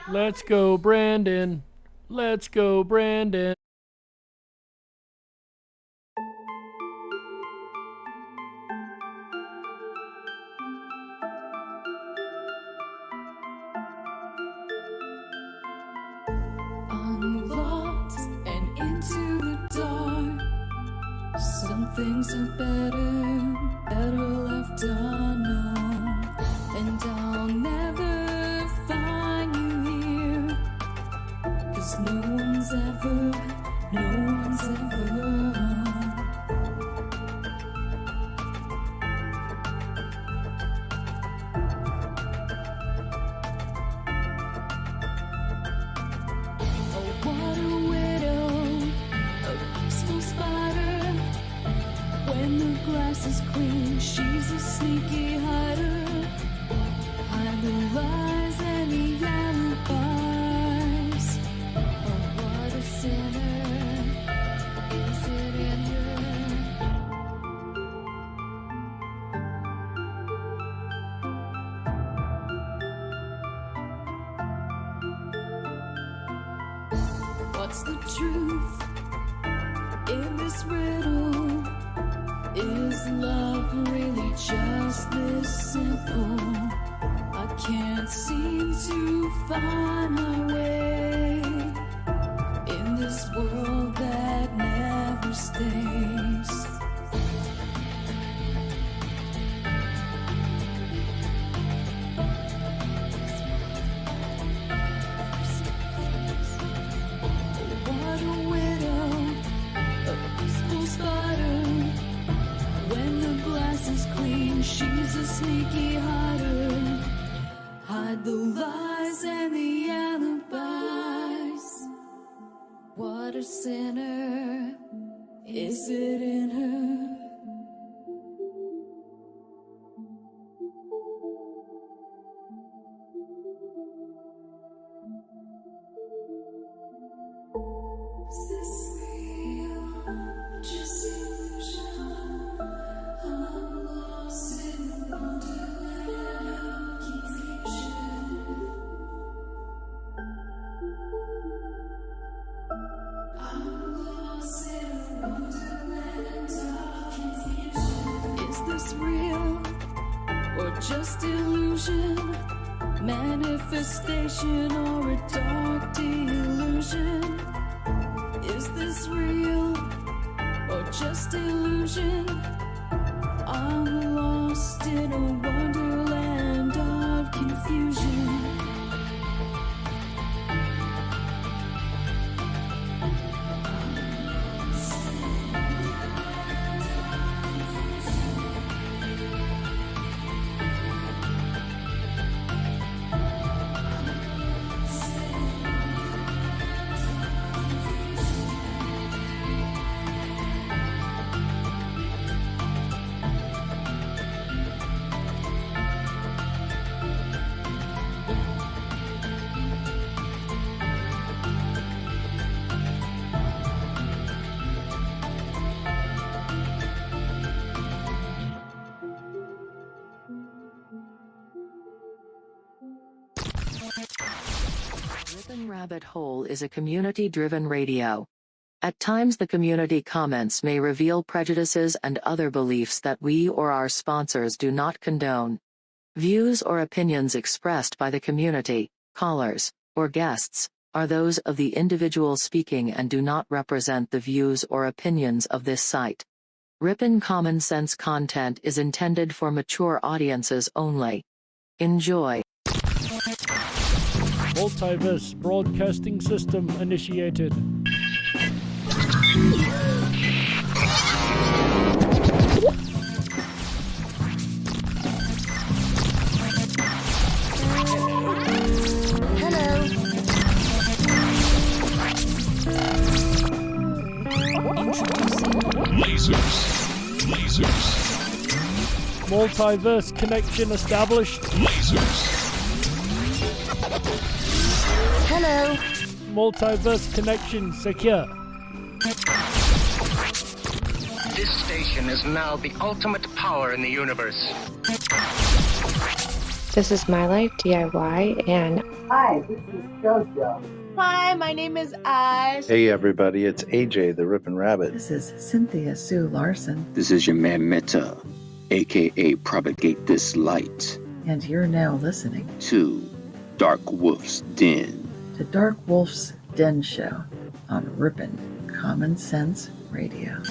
Let's go, Brandon. Let's go, Brandon. Unlocked and into the dark. Some things are better left unknown. And I'll never find you here, 'cause no one's ever Oh, what a widow, a peaceful spider. When the glass is clean, she's a sneaky hider. Hide the lies and the alibis. Oh, what a sinner, is it in her? What's the truth in this riddle? Is love really just this simple? I can't seem to find my way in this world that never stays. What a widow, a peaceful spider. When the glass is clean, she's a sneaky hider. Hide the lies and the alibis. What a sinner, is it in her? Is this real? Just illusion? I'm lost in a wonderland of confusion. I'm lost in a wonderland of confusion. Is this real or just illusion? Manifestation or a dark delusion? Is this real or just illusion? I'm lost in a wonderland of confusion. Rip'n Rabbit Hole is a community-driven radio. At times the community comments may reveal prejudices and other beliefs that we or our sponsors do not condone. Views or opinions expressed by the community, callers, or guests, are those of the individual speaking and do not represent the views or opinions of this site. Rip'n Common Sense content is intended for mature audiences only. Enjoy. Multiverse broadcasting system initiated. Lasers. Multiverse connection established. Lasers. Hello. Multiverse connection secure. This station is now the ultimate power in the universe. This is My Life DIY, and Hi, this is JoJo. Hi, my name is Ash. Hey everybody, it's AJ the Rippin' Rabbit. This is Cynthia Sue Larson. This is your man Meta, aka Propagate This Light. And you're now listening to Darkwolf's Den. to DarkWolf's Den Show on Rippin' Common Sense Radio.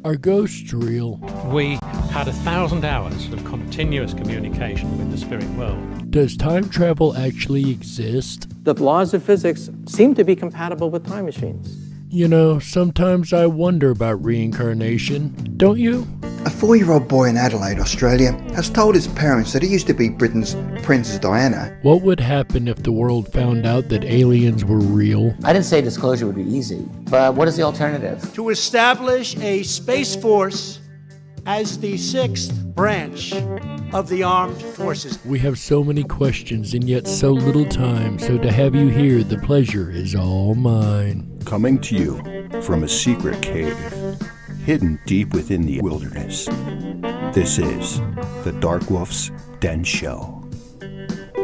Are ghosts real? We had 1,000 hours of continuous communication with the spirit world. Does time travel actually exist? The laws of physics seem to be compatible with time machines. You know, sometimes I wonder about reincarnation. Don't you? A 4-year-old boy in Adelaide, Australia, has told his parents that he used to be Britain's Princess Diana. What would happen if the world found out that aliens were real? I didn't say disclosure would be easy, but what is the alternative? To establish a space force as the 6th branch of the armed forces. We have so many questions and yet so little time, so to have you here, the pleasure is all mine. Coming to you from a secret cave, hidden deep within the wilderness. This is the Darkwolf's Den Show.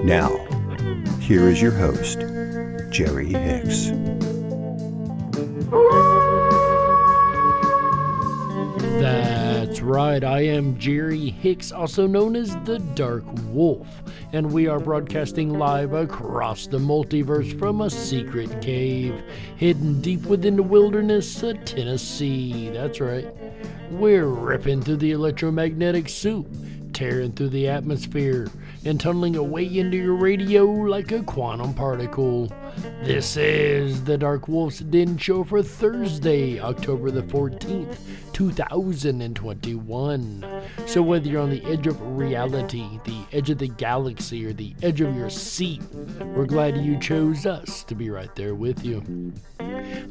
Now, here is your host, Jerry Hicks. That's right, I am Jerry Hicks, also known as the Dark Wolf, and we are broadcasting live across the multiverse from a secret cave hidden deep within the wilderness of Tennessee. That's right, we're ripping through the electromagnetic soup, tearing through the atmosphere, and tunneling away into your radio like a quantum particle. This is the Darkwolf's Den Show for Thursday, October the 14th, 2021. So whether you're on the edge of reality, the edge of the galaxy, or the edge of your seat, we're glad you chose us to be right there with you.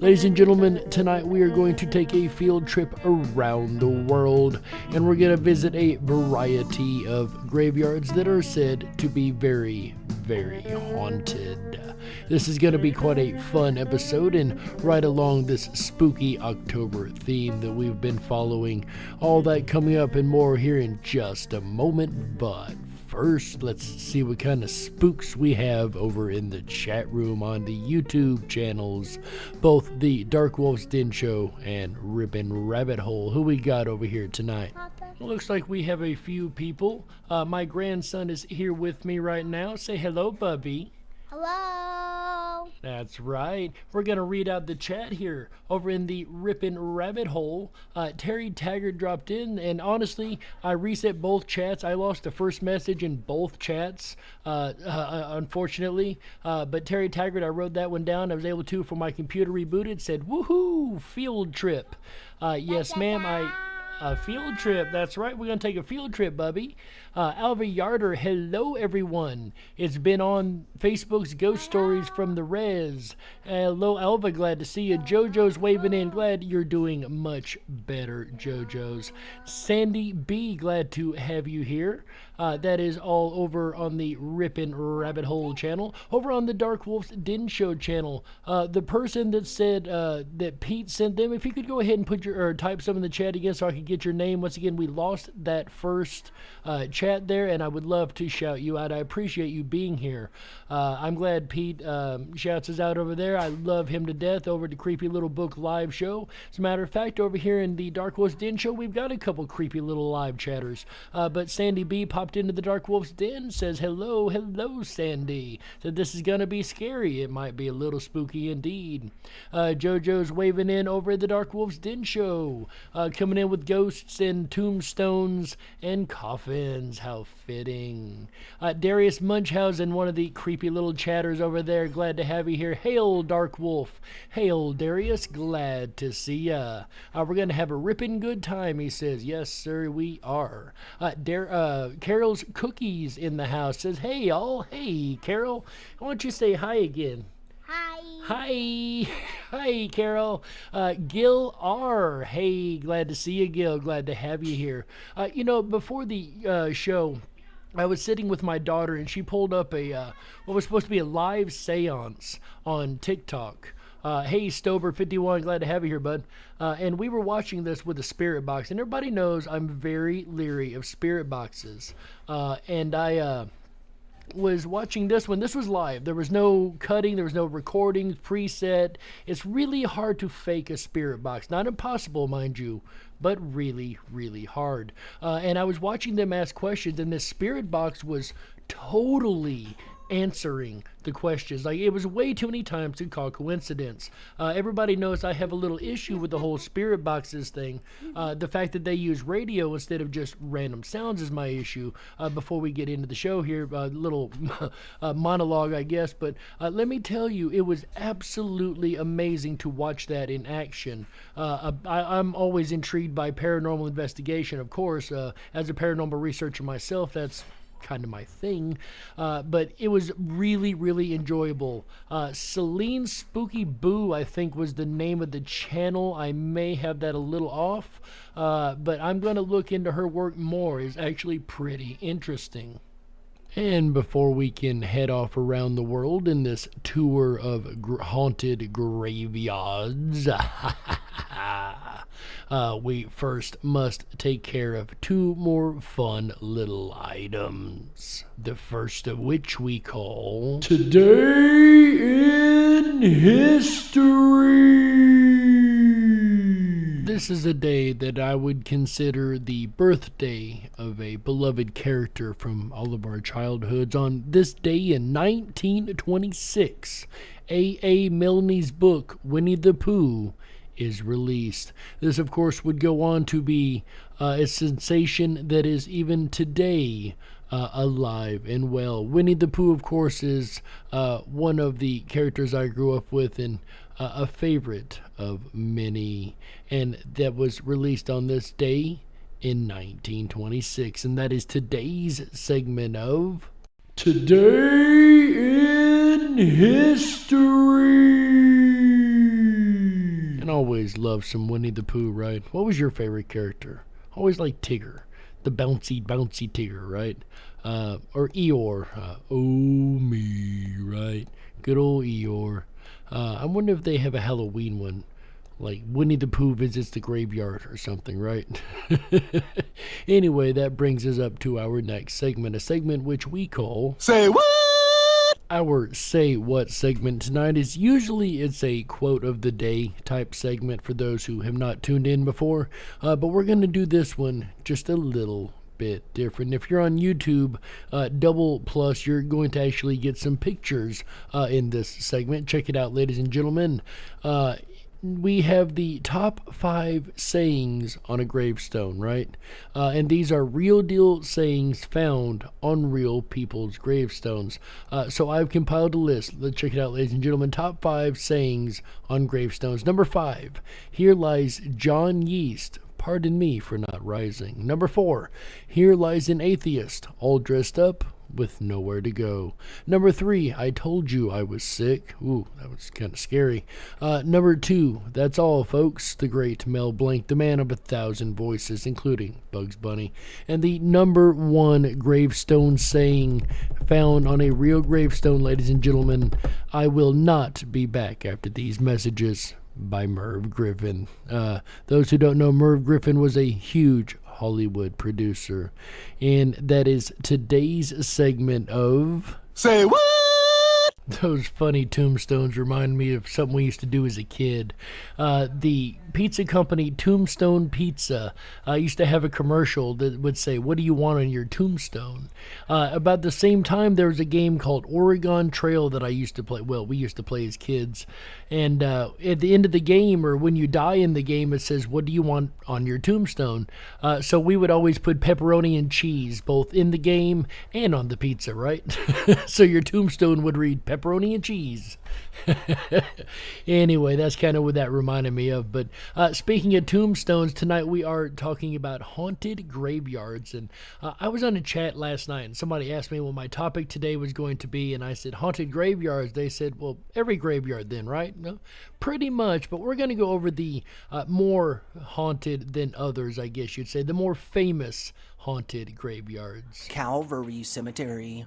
Ladies and gentlemen, tonight we are going to take a field trip around the world, and we're going to visit a variety of graveyards that are said to be very, very haunted. This is going to be quite a fun episode, and right along this spooky October theme that we've been following. All that coming up and more here in just a moment, but first, let's see what kind of spooks we have over in the chat room on the YouTube channels, both the Darkwolf's Den Show and Rippin' Rabbit Hole. Who we got over here tonight? It looks like we have a few people. My grandson is here with me right now. Say hello, Bubby. Hello. That's right. We're going to read out the chat here over in the Rippin' Rabbit Hole. Terry Taggart dropped in, and honestly, I reset both chats. I lost the first message in both chats, unfortunately. But Terry Taggart, I wrote that one down. I was able to, for my computer rebooted, said, woohoo, field trip. Yes, ma'am, a field trip, that's right. We're going to take a field trip, Bubby. Alva Yarder, hello, everyone. It's been on Facebook's Ghost Stories from the Res. Hello, Alva, glad to see you. JoJo's waving in. Glad you're doing much better, JoJo's. Sandy B, glad to have you here. That is all over on the Rippin' Rabbit Hole channel. Over on the Darkwolf's Den Show channel, the person that said that Pete sent them, if you could go ahead and put your type some in the chat again so I could get your name. Once again, we lost that first chat there, and I would love to shout you out. I appreciate you being here. I'm glad Pete shouts us out over there. I love him to death over at the Creepy Little Book live show. As a matter of fact, over here in the Darkwolf's Den Show, we've got a couple creepy little live chatters. But Sandy B popped into the Darkwolf's Den, says hello, hello, Sandy. Said this is gonna be scary. It might be a little spooky indeed. JoJo's waving in over at the Darkwolf's Den Show, coming in with ghosts and tombstones and coffins. How fitting. Darius Munchausen, one of the creepy little chatters over there. Glad to have you here. Hail, Dark Wolf. Hail, Darius. Glad to see ya. We're going to have a ripping good time, he says. Yes, sir, we are. Carol's Cookies in the house says, hey, y'all. Hey, Carol. Why don't you say hi again? Hi. Hi. Hi, Carol. Gil R. Hey, glad to see you, Gil. Glad to have you here. Before the show, I was sitting with my daughter, and she pulled up what was supposed to be a live seance on TikTok. Hey, Stober51, glad to have you here, bud. And we were watching this with a spirit box, and everybody knows I'm very leery of spirit boxes. And I was watching this one. This was live. There was no cutting, there was no recording, preset. It's really hard to fake a spirit box. Not impossible, mind you, but really, really hard. And I was watching them ask questions, and this spirit box was totally answering the questions. Like, it was way too many times to call coincidence. Everybody knows I have a little issue with the whole spirit boxes thing. The fact that they use radio instead of just random sounds is my issue. Before we get into the show here, a little monologue, I guess, but let me tell you, it was absolutely amazing to watch that in action. I'm always intrigued by paranormal investigation, of course. As a paranormal researcher myself, that's kind of my thing, but it was really, really enjoyable. Celine Spooky Boo, I think, was the name of the channel. I may have that a little off, but I'm going to look into her work more. It's actually pretty interesting. And before we can head off around the world in this tour of haunted graveyards, we first must take care of two more fun little items. The first of which we call Today in History. This is a day that I would consider the birthday of a beloved character from all of our childhoods. On this day in 1926, A.A. Milne's book, Winnie the Pooh, is released. This, of course, would go on to be a sensation that is even today alive and well. Winnie the Pooh, of course, is one of the characters I grew up with and a favorite of many, and that was released on this day in 1926, and that is today's segment of Today in History. And always love some Winnie the Pooh, right? What was your favorite character? Always like Tigger, the bouncy Tigger, right? Or Eeyore, oh me, right? Good old Eeyore. I wonder if they have a Halloween one, like Winnie the Pooh visits the graveyard or something, right? Anyway, that brings us up to our next segment, a segment which we call Say What? Our Say What segment tonight is usually it's a quote of the day type segment for those who have not tuned in before, but we're going to do this one just a little bit different. If you're on YouTube, double plus, you're going to actually get some pictures in this segment. Check it out, ladies and gentlemen. We have the top 5 sayings on a gravestone, right? And these are real deal sayings found on real people's gravestones. So I've compiled a list. Let's check it out, ladies and gentlemen. Top 5 sayings on gravestones. Number 5, here lies John Yeast. Pardon me for not rising. Number 4, here lies an atheist, all dressed up with nowhere to go. Number 3, I told you I was sick. Ooh, that was kind of scary. Number 2, that's all, folks. The great Mel Blanc, the man of 1,000 voices, including Bugs Bunny. And the number 1 gravestone saying found on a real gravestone, ladies and gentlemen, I will not be back after these messages, by Merv Griffin. Those who don't know, Merv Griffin was a huge Hollywood producer, and that is today's segment of Say What? Those funny tombstones remind me of something we used to do as a kid. The pizza company Tombstone Pizza used to have a commercial that would say, what do you want on your tombstone? About the same time, there was a game called Oregon Trail that I used to play. Well, we used to play as kids. And at the end of the game, or when you die in the game, it says, what do you want on your tombstone? So we would always put pepperoni and cheese, both in the game and on the pizza, right? So your tombstone would read pepperoni and cheese. Anyway, that's kind of what that reminded me of. But speaking of tombstones, tonight we are talking about haunted graveyards. And I was on a chat last night, and somebody asked me what my topic today was going to be, and I said haunted graveyards. They said, well, every graveyard then, right? No, pretty much. But we're going to go over the more haunted than others, I guess you'd say, the more famous haunted graveyards. Calvary Cemetery.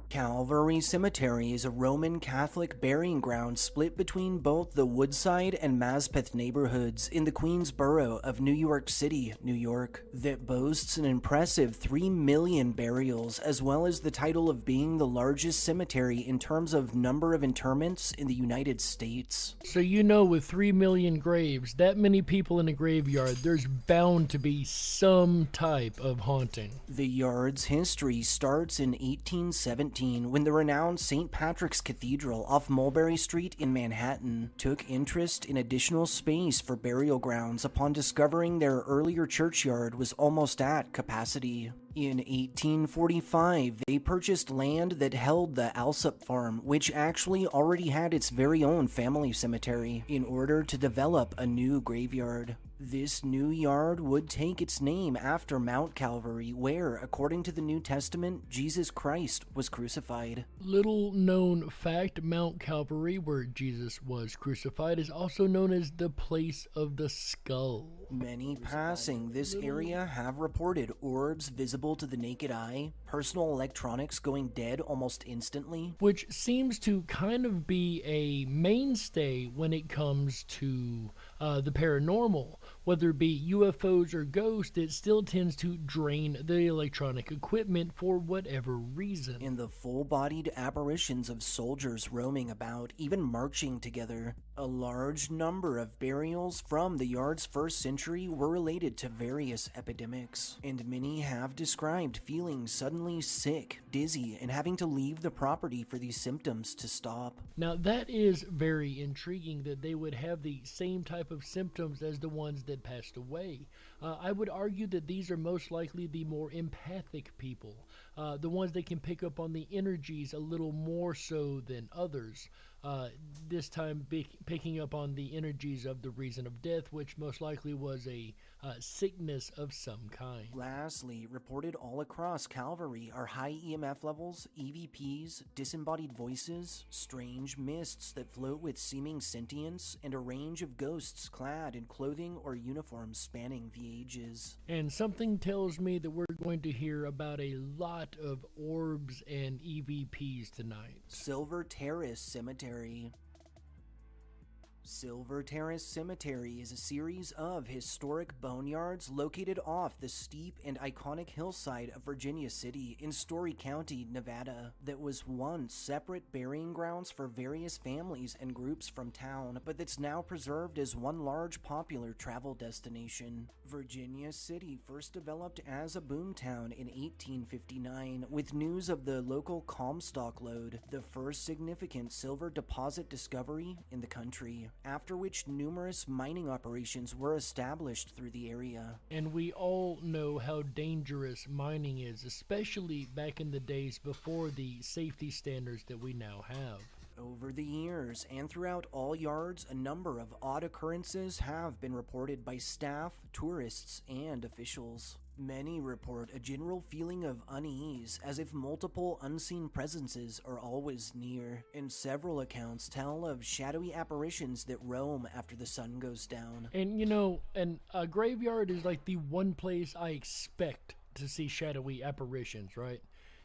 Calvary Cemetery is a Roman Catholic burying ground split between both the Woodside and Maspeth neighborhoods in the Queensboro of New York City, New York, that boasts an impressive 3 million burials, as well as the title of being the largest cemetery in terms of number of interments in the United States. So with 3 million graves, that many people in a graveyard, there's bound to be some type of haunting. The yard's history starts in 1817 when the renowned St. Patrick's Cathedral off Mulberry Street in Manhattan took interest in additional space for burial grounds upon discovering their earlier churchyard was almost at capacity. In 1845, they purchased land that held the Alsop farm, which actually already had its very own family cemetery, in order to develop a new graveyard. This new yard would take its name after Mount Calvary, where, according to the New Testament, Jesus Christ was crucified. Little known fact, Mount Calvary, where Jesus was crucified, is also known as the place of the skull. Many passing this area have reported orbs visible to the naked eye, personal electronics going dead almost instantly, which seems to kind of be a mainstay when it comes to the paranormal. Whether it be UFOs or ghosts, it still tends to drain the electronic equipment for whatever reason. In the full-bodied apparitions of soldiers roaming about, even marching together, a large number of burials from the yard's first century were related to various epidemics, and many have described feeling suddenly sick, dizzy, and having to leave the property for these symptoms to stop. Now that is very intriguing that they would have the same type of symptoms as the ones that passed away. I would argue that these are most likely the more empathic people, the ones that can pick up on the energies a little more so than others. This time picking up on the energies of the reason of death, which most likely was a sickness of some kind. Lastly, reported all across Calvary are high EMF levels, EVPs, disembodied voices, strange mists that float with seeming sentience, and a range of ghosts clad in clothing or uniforms spanning the ages. And something tells me that we're going to hear about a lot of orbs and EVPs tonight. Silver Terrace Cemetery. Silver Terrace Cemetery is a series of historic boneyards located off the steep and iconic hillside of Virginia City in Story County, Nevada, that was once separate burying grounds for various families and groups from town, but that's now preserved as one large popular travel destination. Virginia City first developed as a boomtown in 1859 with news of the local Comstock lode, the first significant silver deposit discovery in the country, after which numerous mining operations were established through the area. And we all know how dangerous mining is, especially back in the days before the safety standards that we now have. Over the years and throughout all yards, a number of odd occurrences have been reported by staff, tourists, and officials. Many report a general feeling of unease, as if multiple unseen presences are always near, and several accounts tell of shadowy apparitions that roam after the sun goes down. And a graveyard is like the one place I expect to see shadowy apparitions, right?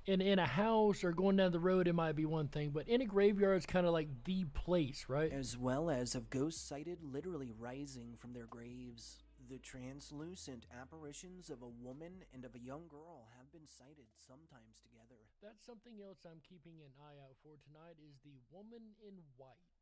In a house or going down the road, it might be one thing, but in a graveyard, it's kind of like the place, right? As well as of ghosts sighted literally rising from their graves. The translucent apparitions of a woman and of a young girl have been sighted sometimes together. That's something else I'm keeping an eye out for tonight, is the woman in white.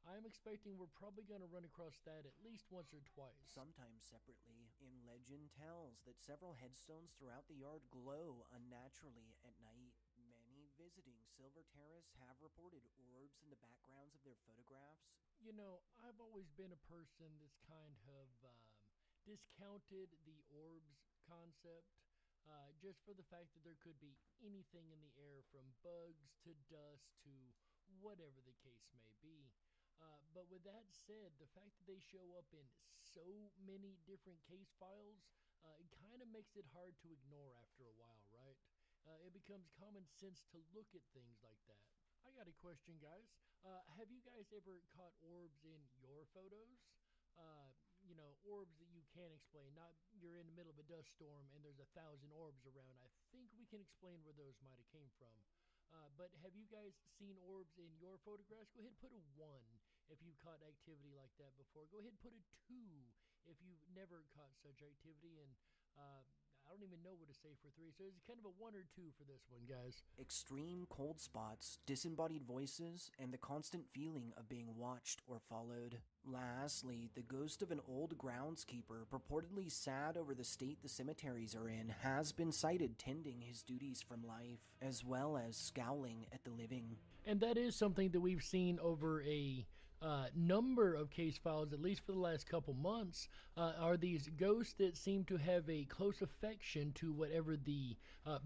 I'm expecting we're probably going to run across that at least once or twice. Sometimes separately. In legend tells that several headstones throughout the yard glow unnaturally at night. Many visiting Silver Terrace have reported orbs in the backgrounds of their photographs. I've always been a person that's kind of discounted the orbs concept, just for the fact that there could be anything in the air, from bugs to dust to whatever the case may be. But with that said, the fact that they show up in so many different case files, it kind of makes it hard to ignore after a while, right? It becomes common sense to look at things like that. I got a question, guys. Have you guys ever caught orbs in your photos? Orbs that you can't explain. Not you're in the middle of a dust storm and there's 1,000 orbs around. I think we can explain where those might have came from. But have you guys seen orbs in your photographs? Go ahead and put a 1 if you've caught activity like that before. Go ahead and put a 2 if you've never caught such activity. And I don't even know what to say for 3. So it's kind of a 1 or 2 for this one, guys. Extreme cold spots, disembodied voices, and the constant feeling of being watched or followed. Lastly, the ghost of an old groundskeeper, purportedly sad over the state the cemeteries are in, has been sighted tending his duties from life, as well as scowling at the living. And that is something that we've seen over a number of case files, at least for the last couple months, are these ghosts that seem to have a close affection to whatever the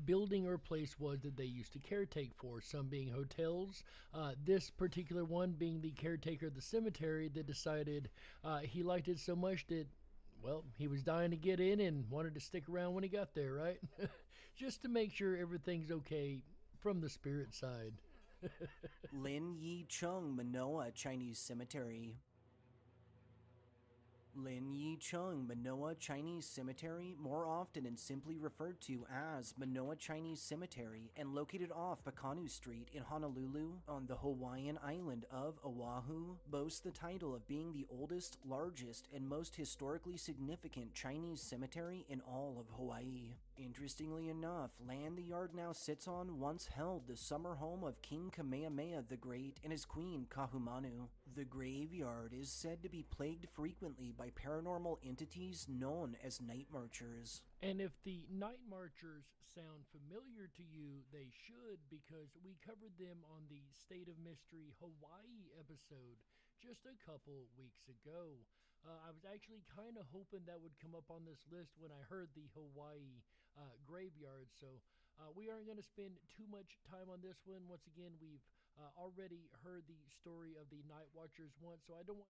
building or place was that they used to caretake for, some being hotels, this particular one being the caretaker of the cemetery that decided he liked it so much that, well, he was dying to get in and wanted to stick around when he got there, right? Just to make sure everything's okay from the spirit side. Lin Yi Chung Manoa Chinese Cemetery. Lin Yi Chung Manoa Chinese Cemetery, more often and simply referred to as Manoa Chinese Cemetery, and located off Pakanu Street in Honolulu on the Hawaiian island of Oahu, boasts the title of being the oldest, largest, and most historically significant Chinese cemetery in all of Hawaii. Interestingly enough, land the yard now sits on once held the summer home of King Kamehameha the Great and his queen Kahumanu. The graveyard is said to be plagued frequently by paranormal entities known as night marchers. And if the night marchers sound familiar to you, they should, because we covered them on the State of Mystery Hawaii episode just a couple weeks ago. I was actually kind of hoping that would come up on this list when I heard the Hawaii graveyard, so we aren't going to spend too much time on this one. Once again, we've already heard the story of the night watchers once, so I don't want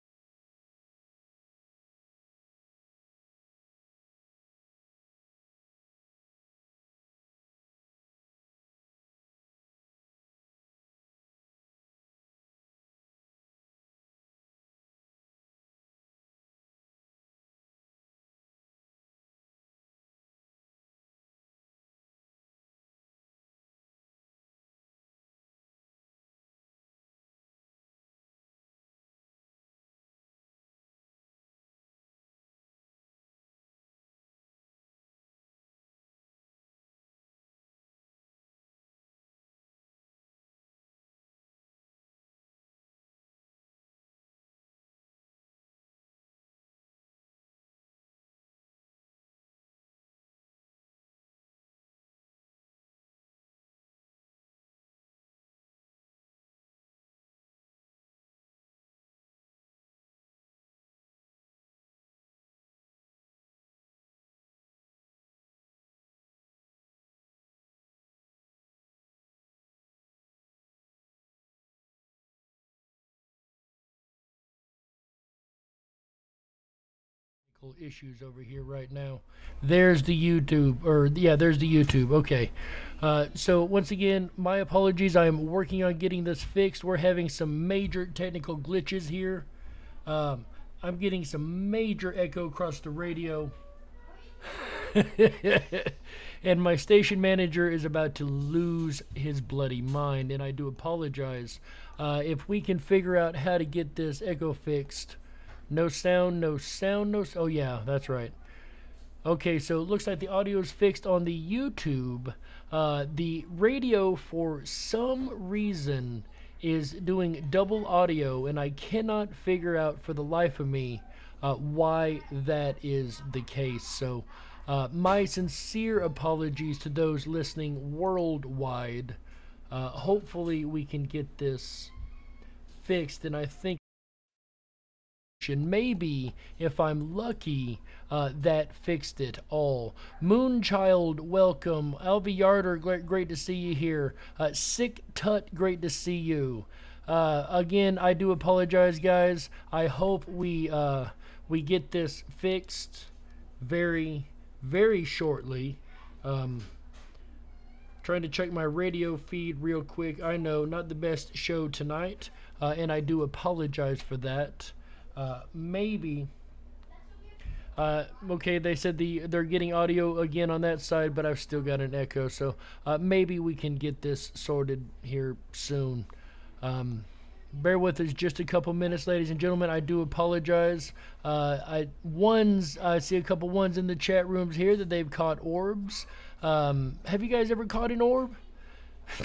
issues over here right now. There's the YouTube, or yeah, there's the YouTube. Okay. So once again, my apologies. I am working on getting this fixed. We're having some major technical glitches here. I'm getting some major echo across the radio. And my station manager is about to lose his bloody mind, and I do apologize. If we can figure out how to get this echo fixed. No sound, no sound, no... Oh, yeah, that's right. Okay, so it looks like the audio is fixed on the YouTube. The radio, for some reason, is doing double audio, and I cannot figure out for the life of me why that is the case. So, my sincere apologies to those listening worldwide. Hopefully, we can get this fixed, and I think maybe, if I'm lucky, that fixed it all. Moonchild, welcome. Alvi Yarder, great to see you here. Sick Tut, great to see you. Again, I do apologize, guys. I hope we get this fixed very, very shortly. Trying to check my radio feed real quick. I know, not the best show tonight, and I do apologize for that. Maybe Okay, they said they're getting audio again on that side, but I've still got an echo, so maybe we can get this sorted here soon. Bear with us just a couple minutes, ladies and gentlemen. I do apologize. I see a couple ones in the chat rooms here that they've caught orbs. Have you guys ever caught an orb?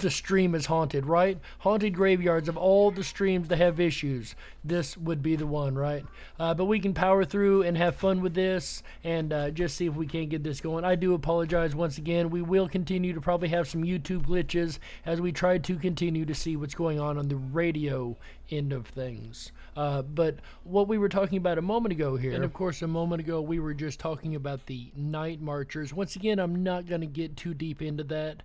The stream is haunted, right? Haunted graveyards. Of all the streams that have issues, this would be the one, right? But we can power through and have fun with this and just see if we can't get this going. I do apologize once again. We will continue to probably have some YouTube glitches as we try to continue to see what's going on the radio end of things. But what we were talking about a moment ago here, and of course a moment ago we were just talking about the night marchers. Once again, I'm not going to get too deep into that.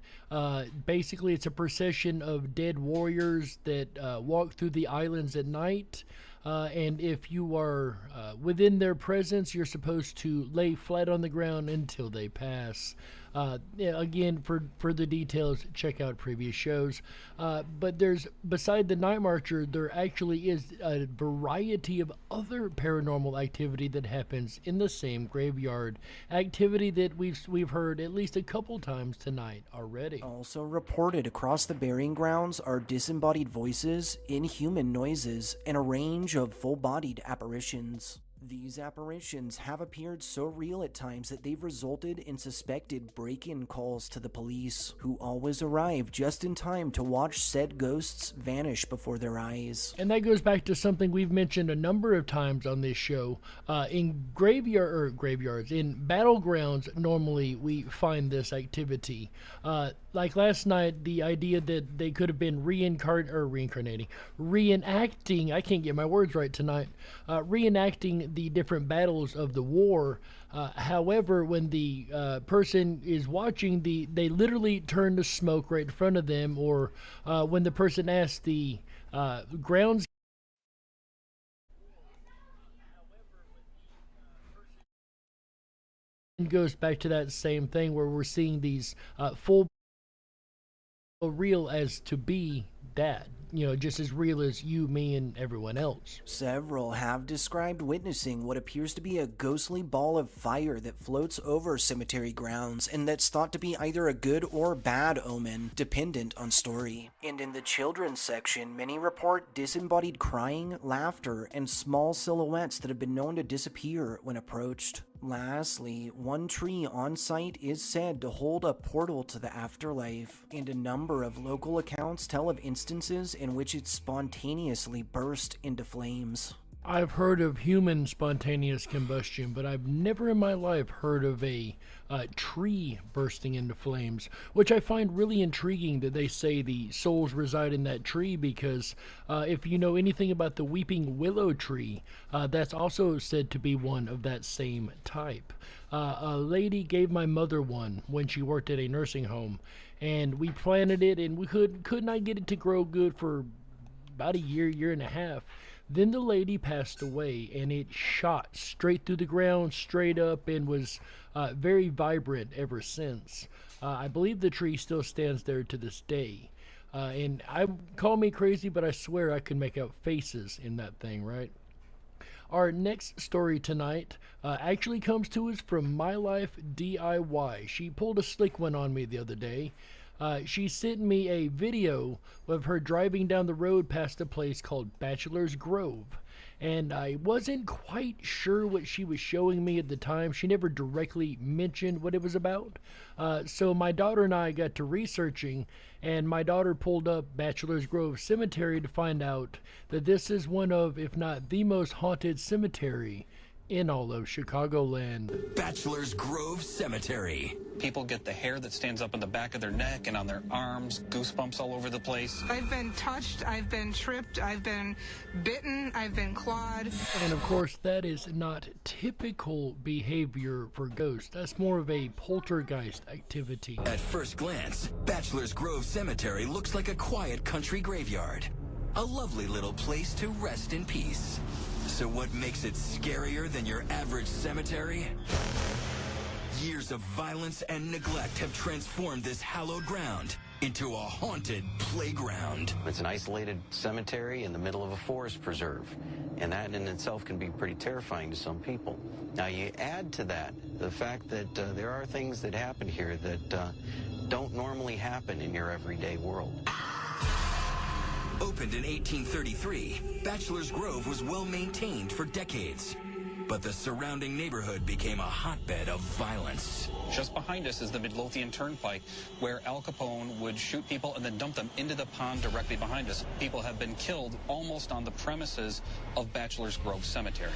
Basically, it's a procession of dead warriors that walk through the islands at night. And if you are within their presence, you're supposed to lay flat on the ground until they pass. Again, for the details, check out previous shows. But beside the Night Marcher, there actually is a variety of other paranormal activity that happens in the same graveyard. Activity that we've heard at least a couple times tonight already. Also reported across the burying grounds are disembodied voices, inhuman noises, and a range of full-bodied apparitions. These apparitions have appeared so real at times that they've resulted in suspected break-in calls to the police, who always arrive just in time to watch said ghosts vanish before their eyes. And that goes back to something we've mentioned a number of times on this show. In graveyards, in battlegrounds, normally we find this activity. Like last night, the idea that they could have been reenacting, I can't get my words right tonight, reenacting the different battles of the war. However, when the person is watching, they literally turn to smoke right in front of them, or when the person asks the grounds goes back to that same thing where we're seeing these full real as to be that, just as real as you, me, and everyone else. Several have described witnessing what appears to be a ghostly ball of fire that floats over cemetery grounds, and that's thought to be either a good or bad omen, dependent on story. And in the children's section, many report disembodied crying, laughter, and small silhouettes that have been known to disappear when approached. Lastly, one tree on site is said to hold a portal to the afterlife, and a number of local accounts tell of instances in which it spontaneously burst into flames. I've heard of human spontaneous combustion, but I've never in my life heard of a tree bursting into flames, which I find really intriguing that they say the souls reside in that tree, because if you know anything about the weeping willow tree, that's also said to be one of that same type. A lady gave my mother one when she worked at a nursing home, and we planted it, and we could not get it to grow good for about a year and a half. Then the lady passed away, and it shot straight through the ground, straight up, and was very vibrant ever since. I believe the tree still stands there to this day. And call me crazy, but I swear I could make out faces in that thing, right? Our next story tonight actually comes to us from My Life DIY. She pulled a slick one on me the other day. She sent me a video of her driving down the road past a place called Bachelor's Grove, and I wasn't quite sure what she was showing me at the time. She never directly mentioned what it was about. So my daughter and I got to researching, and my daughter pulled up Bachelor's Grove Cemetery to find out that this is one of, if not the most haunted cemetery in all of Chicagoland. Bachelor's Grove Cemetery. People get the hair that stands up on the back of their neck and on their arms, goosebumps all over the place. I've been touched, I've been tripped, I've been bitten, I've been clawed. And of course, that is not typical behavior for ghosts. That's more of a poltergeist activity. At first glance, Bachelor's Grove Cemetery looks like a quiet country graveyard. A lovely little place to rest in peace. So what makes it scarier than your average cemetery? Years of violence and neglect have transformed this hallowed ground into a haunted playground. It's an isolated cemetery in the middle of a forest preserve, and that in itself can be pretty terrifying to some people. Now you add to that the fact that there are things that happen here that don't normally happen in your everyday world. Opened in 1833, Bachelor's Grove was well maintained for decades. But the surrounding neighborhood became a hotbed of violence. Just behind us is the Midlothian Turnpike, where Al Capone would shoot people and then dump them into the pond directly behind us. People have been killed almost on the premises of Bachelor's Grove Cemetery.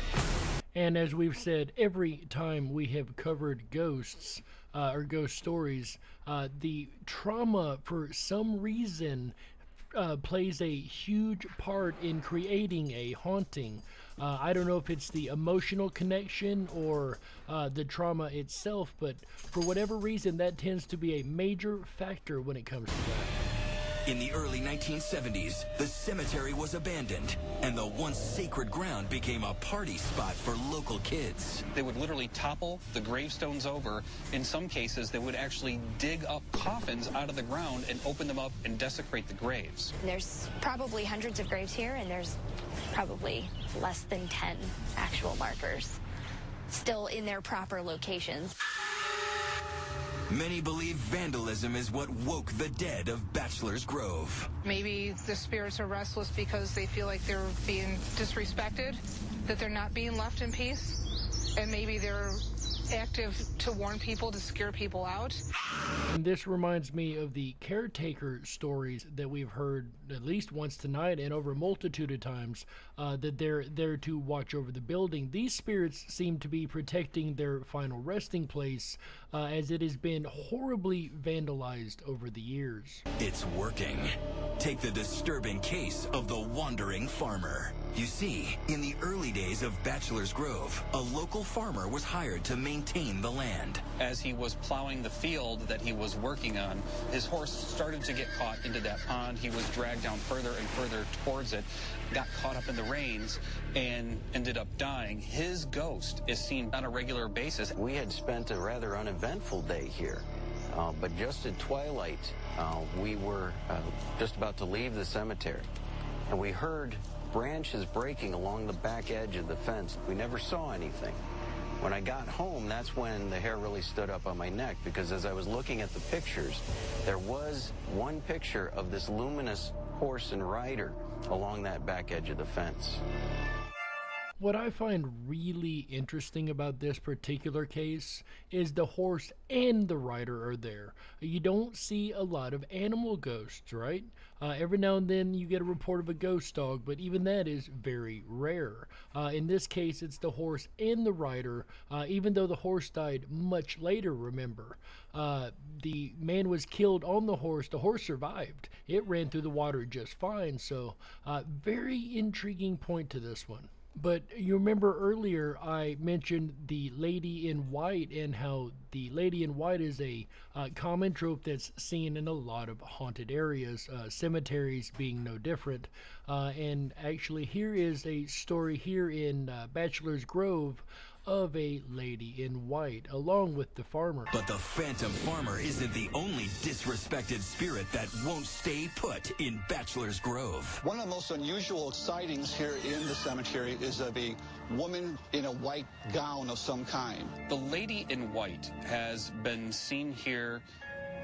And as we've said, every time we have covered ghosts or ghost stories, the trauma for some reason plays a huge part in creating a haunting. I don't know if it's the emotional connection or the trauma itself, but for whatever reason, that tends to be a major factor when it comes to that. In the early 1970s, the cemetery was abandoned, and the once sacred ground became a party spot for local kids. They would literally topple the gravestones over. In some cases, they would actually dig up coffins out of the ground and open them up and desecrate the graves. There's probably hundreds of graves here, and there's probably less than 10 actual markers still in their proper locations. Many believe vandalism is what woke the dead of Bachelor's Grove. Maybe the spirits are restless because they feel like they're being disrespected, that they're not being left in peace, and maybe they're active to warn people, to scare people out. And this reminds me of the caretaker stories that we've heard at least once tonight and over a multitude of times, that they're there to watch over the building. These spirits seem to be protecting their final resting place, as it has been horribly vandalized over the years. It's working. Take the disturbing case of the wandering farmer. You see, in the early days of Bachelor's Grove, a local farmer was hired to maintain the land. As he was plowing the field that he was working on, his horse started to get caught into that pond. He was dragged down further and further towards it, got caught up in the rains, and ended up dying. His ghost is seen on a regular basis. We had spent a rather uneventful day here, but just at twilight, we were just about to leave the cemetery, and we heard branches breaking along the back edge of the fence. We never saw anything. When I got home, that's when the hair really stood up on my neck, because as I was looking at the pictures, there was one picture of this luminous horse and rider along that back edge of the fence. What I find really interesting about this particular case is the horse and the rider are there. You don't see a lot of animal ghosts, right? Every now and then you get a report of a ghost dog, but even that is very rare. In this case, it's the horse and the rider, even though the horse died much later, remember. The man was killed on the horse survived. It ran through the water just fine, so very intriguing point to this one. But you remember earlier I mentioned the lady in white, and how the lady in white is a common trope that's seen in a lot of haunted areas, cemeteries being no different. And actually here is a story here in Bachelor's Grove of a lady in white, along with the farmer. But the phantom farmer isn't the only disrespected spirit that won't stay put in Bachelor's Grove. One of the most unusual sightings here in the cemetery is of a woman in a white gown of some kind. The lady in white has been seen here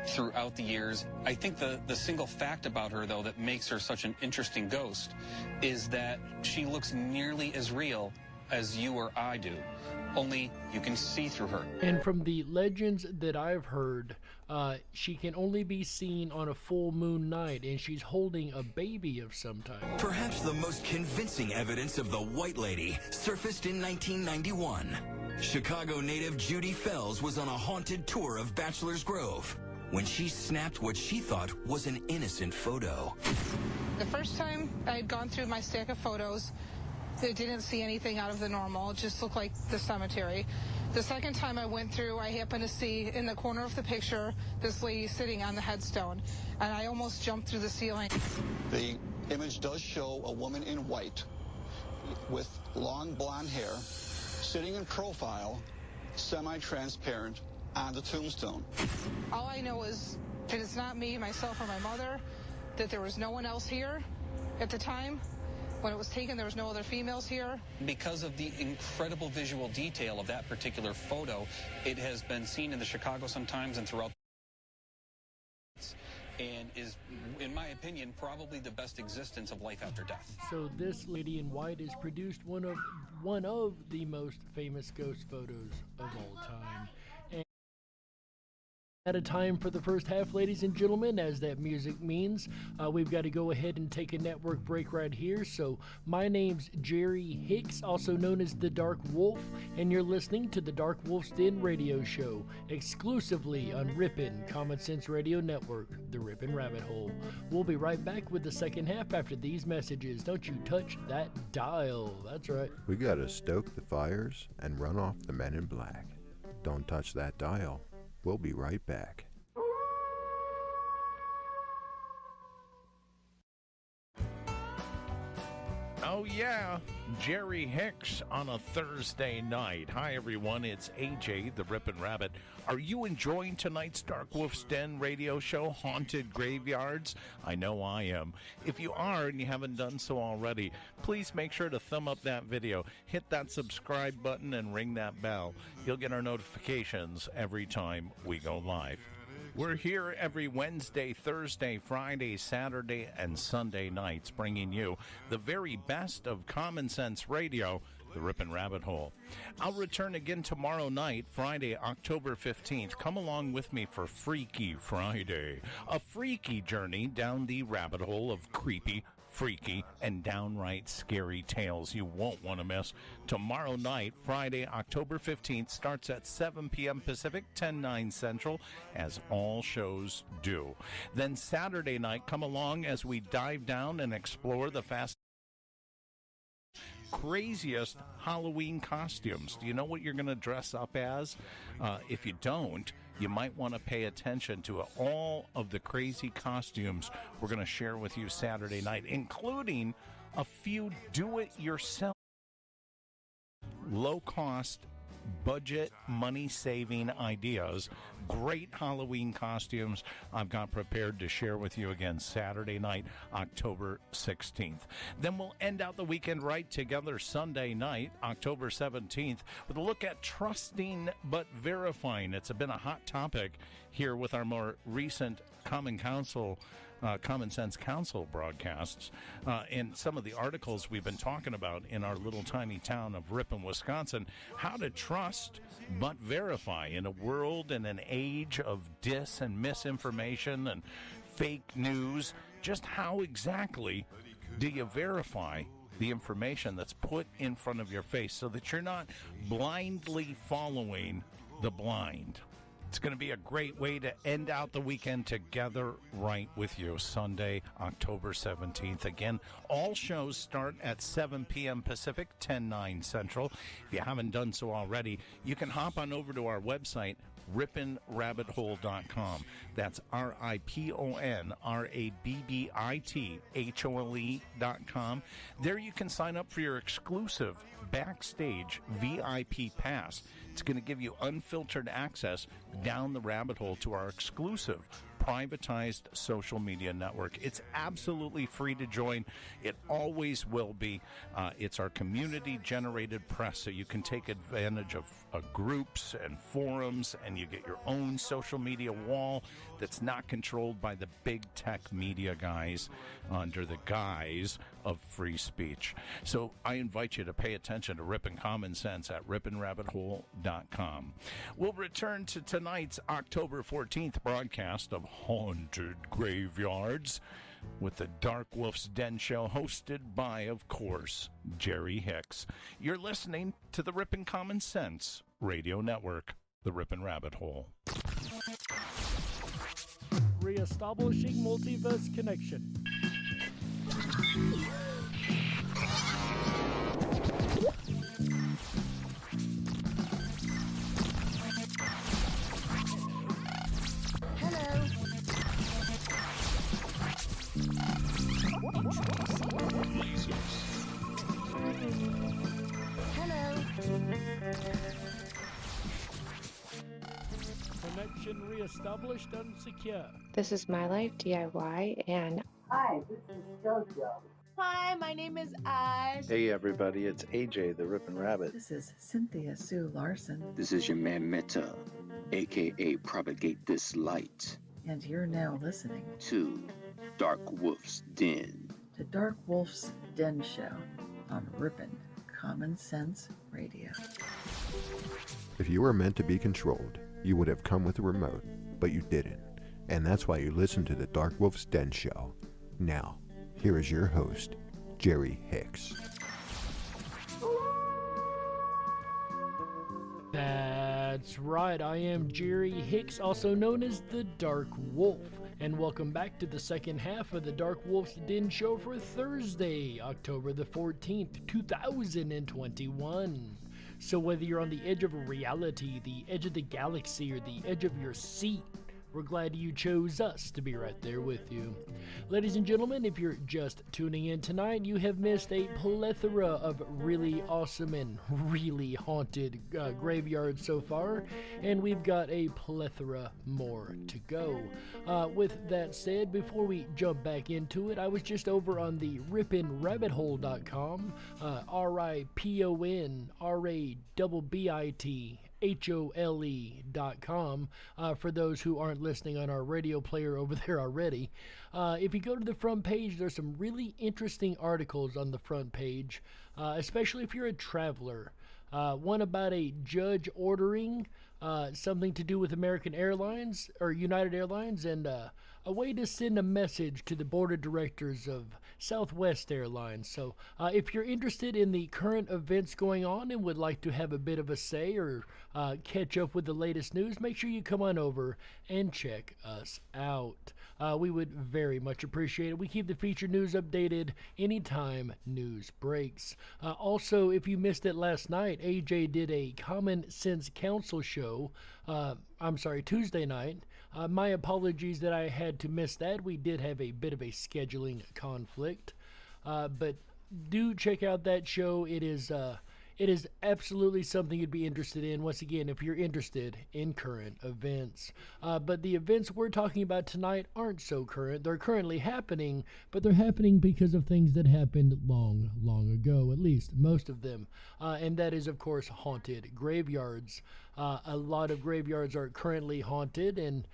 throughout the years. I think the single fact about her, though, that makes her such an interesting ghost is that she looks nearly as real as you or I do, only you can see through her. And from the legends that I've heard, she can only be seen on a full moon night, and she's holding a baby of some type. Perhaps the most convincing evidence of the White Lady surfaced in 1991. Chicago native Judy Fells was on a haunted tour of Bachelor's Grove when she snapped what she thought was an innocent photo. The first time I had gone through my stack of photos, I didn't see anything out of the normal. It just looked like the cemetery. The second time I went through, I happened to see in the corner of the picture this lady sitting on the headstone, and I almost jumped through the ceiling. The image does show a woman in white with long blonde hair, sitting in profile, semi-transparent, on the tombstone. All I know is That it's not me, myself, or my mother, that there was no one else here at the time. When it was taken, there was no other females here. Because of the incredible visual detail of that particular photo, it has been seen in the Chicago Sun-Times and throughout, and is, in my opinion, probably the best existence of life after death. So this lady in white has produced one of the most famous ghost photos of all time. And at a time for the first half, ladies and gentlemen, as that music means, we've got to go ahead and take a network break right here. So my name's Jerry Hicks, also known as the Dark Wolf, and you're listening to the DarkWolf's Den Radio Show, exclusively on Rippin' Common Sense Radio Network, the Rippin' Rabbit Hole. We'll be right back with the second half after these messages. Don't you touch that dial. That's right. We gotta stoke the fires and run off the men in black. Don't touch that dial. We'll be right back. Oh yeah, Jerry Hicks on a Thursday night. Hi everyone, it's AJ, the Rippin' Rabbit. Are you enjoying tonight's DarkWolf's Den Radio Show, Haunted Graveyards? I know I am. If you are and you haven't done so already, please make sure to thumb up that video, hit that subscribe button, and ring that bell. You'll get our notifications every time we go live. We're here every Wednesday, Thursday, Friday, Saturday, and Sunday nights, bringing you the very best of common sense radio, the Rippin' Rabbit Hole. I'll return again tomorrow night, Friday, October 15th. Come along with me for Freaky Friday, a freaky journey down the rabbit hole of creepy, freaky, and downright scary tales you won't want to miss. Tomorrow night, Friday, October 15th, starts at 7 p.m. Pacific, 10/9 Central, as all shows do. Then Saturday night, come along as we dive down and explore the craziest Halloween costumes. Do you know what you're going to dress up as? If you don't, you might want to pay attention to all of the crazy costumes we're going to share with you Saturday night, including a few do-it-yourself, low-cost, budget, money-saving ideas. Great Halloween costumes I've got prepared to share with you again Saturday night, October 16th. Then we'll end out the weekend right together Sunday night, October 17th, with a look at trusting but verifying. It's been a hot topic here with our more recent Common Sense Council broadcasts, and some of the articles we've been talking about in our little tiny town of Ripon, Wisconsin. How to trust but verify in a world and an age of dis and misinformation and fake news. Just how exactly do you verify the information that's put in front of your face so that you're not blindly following the blind? It's going to be a great way to end out the weekend together right with you. Sunday, October 17th. Again, all shows start at 7 p.m. Pacific, 10/9 Central. If you haven't done so already, you can hop on over to our website, RippinRabbitHole.com. That's RippinRabbithole.com. There you can sign up for your exclusive backstage VIP pass. It's going to give you unfiltered access down the rabbit hole to our exclusive privatized social media network. It's absolutely free to join. It always will be. It's our community-generated press, so you can take advantage of groups and forums, and you get your own social media wall that's not controlled by the big tech media guys under the guise of free speech. So I invite you to pay attention to Rippin' Common Sense at RippinRabbitHole.com. We'll return to tonight's October 14th broadcast of Haunted Graveyards with the DarkWolf's Den Show, hosted by, of course, Jerry Hicks. You're listening to the Rippin' Common Sense Radio Network, the Rippin' Rabbit Hole. Reestablishing multiverse connection. Connection been reestablished and secure. This is My Life DIY, and Hi, this is JoJo. Hi, my name is Ash. Hey everybody, it's AJ the Rippin' Rabbit. This is Cynthia Sue Larson. This is your man Meta, aka Propagate This Light. And you're now listening to DarkWolf's Den. The DarkWolf's Den Show on Rippin' Common Sense Radio. If you were meant to be controlled, you would have come with a remote, but you didn't. And that's why you listen to the DarkWolf's Den Show. Now, here is your host, Jerry Hicks. That's right, I am Jerry Hicks, also known as the Dark Wolf, and welcome back to the second half of the DarkWolf's Den Show for Thursday, October the 14th, 2021. So whether you're on the edge of reality, the edge of the galaxy, or the edge of your seat, we're glad you chose us to be right there with you. Ladies and gentlemen, if you're just tuning in tonight, you have missed a plethora of really awesome and really haunted graveyards so far, and we've got a plethora more to go. With that said, before we jump back into it, I was just over on the ripinrabbithole.com, RIPONRABBITHOLE.com, for those who aren't listening on our radio player over there already. If you go to the front page, there's some really interesting articles on the front page, especially if you're a traveler. One about a judge ordering something to do with American Airlines or United Airlines, and a way to send a message to the board of directors of Southwest Airlines. So if you're interested in the current events going on and would like to have a bit of a say or catch up with the latest news, make sure you come on over and check us out. We would very much appreciate it. We keep the featured news updated anytime news breaks. Also, if you missed it last night, AJ did a Common Sense Council show. Tuesday night. My apologies that I had to miss that. We did have a bit of a scheduling conflict. But do check out that show. It is absolutely something you'd be interested in, once again, if you're interested in current events. But the events we're talking about tonight aren't so current. They're currently happening, but they're happening because of things that happened long, long ago, at least most of them. And that is, of course, haunted graveyards. A lot of graveyards are currently haunted, and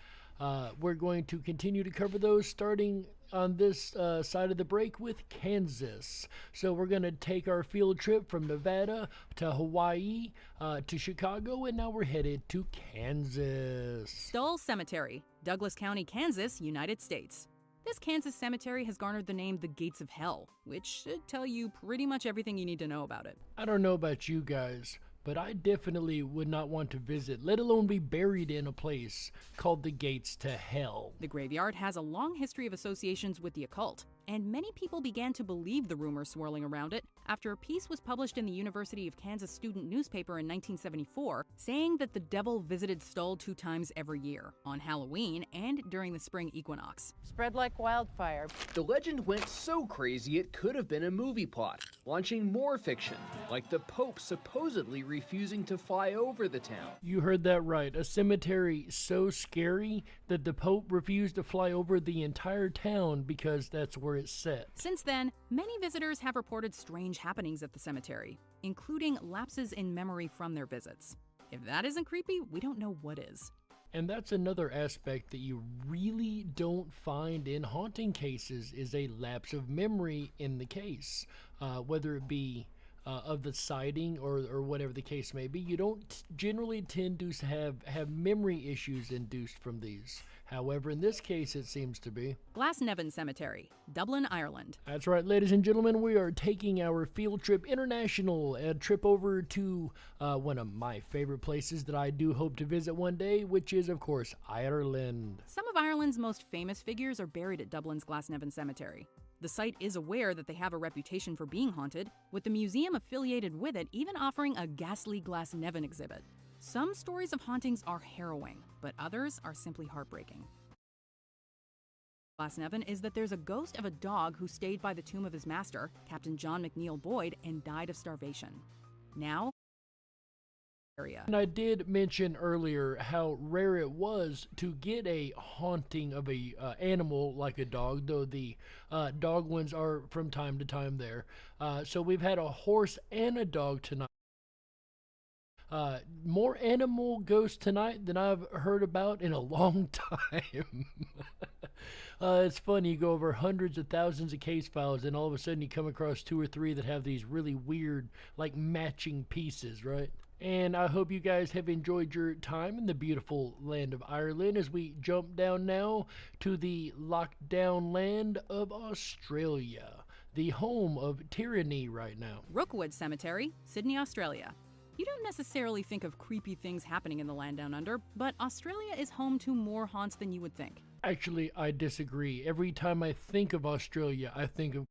we're going to continue to cover those starting on this side of the break with Kansas. So we're going to take our field trip from Nevada to Hawaii to Chicago, and now we're headed to Kansas. Stoll Cemetery, Douglas County, Kansas, United States. This Kansas cemetery has garnered the name the Gates of Hell, which should tell you pretty much everything you need to know about it. I don't know about you guys, but I definitely would not want to visit, let alone be buried in a place called the Gates to Hell. The graveyard has a long history of associations with the occult, and many people began to believe the rumors swirling around it after a piece was published in the University of Kansas student newspaper in 1974 saying that the devil visited Stoll 2 times every year, on Halloween and during the spring equinox. Spread like wildfire. The legend went so crazy it could have been a movie plot, launching more fiction, like the Pope supposedly refusing to fly over the town. You heard that right. A cemetery so scary that the Pope refused to fly over the entire town because that's where it's set. Since then, many visitors have reported strange happenings at the cemetery, including lapses in memory from their visits. If that isn't creepy, we don't know what is. And that's another aspect that you really don't find in haunting cases, is a lapse of memory in the case. Whether it be of the sighting or whatever the case may be, you don't generally tend to have memory issues induced from these. However, in this case, it seems to be. Glasnevin Cemetery, Dublin, Ireland. That's right, ladies and gentlemen, we are taking our field trip international, a trip over to one of my favorite places that I do hope to visit one day, which is, of course, Ireland. Some of Ireland's most famous figures are buried at Dublin's Glasnevin Cemetery. The site is aware that they have a reputation for being haunted, with the museum affiliated with it even offering a ghastly Glasnevin exhibit. Some stories of hauntings are harrowing, but others are simply heartbreaking. Glasnevin is that there's a ghost of a dog who stayed by the tomb of his master, Captain John McNeill Boyd, and died of starvation. Now, And I did mention earlier how rare it was to get a haunting of a animal like a dog, though the dog ones are from time to time there. So we've had a horse and a dog tonight. More animal ghosts tonight than I've heard about in a long time. It's funny, you go over hundreds of thousands of case files and all of a sudden you come across 2 or 3 that have these really weird, like, matching pieces, right? And I hope you guys have enjoyed your time in the beautiful land of Ireland as we jump down now to the lockdown land of Australia, the home of tyranny right now. Rookwood Cemetery, Sydney, Australia. You don't necessarily think of creepy things happening in the land down under, but Australia is home to more haunts than you would think. Actually, I disagree. Every time I think of Australia, I think of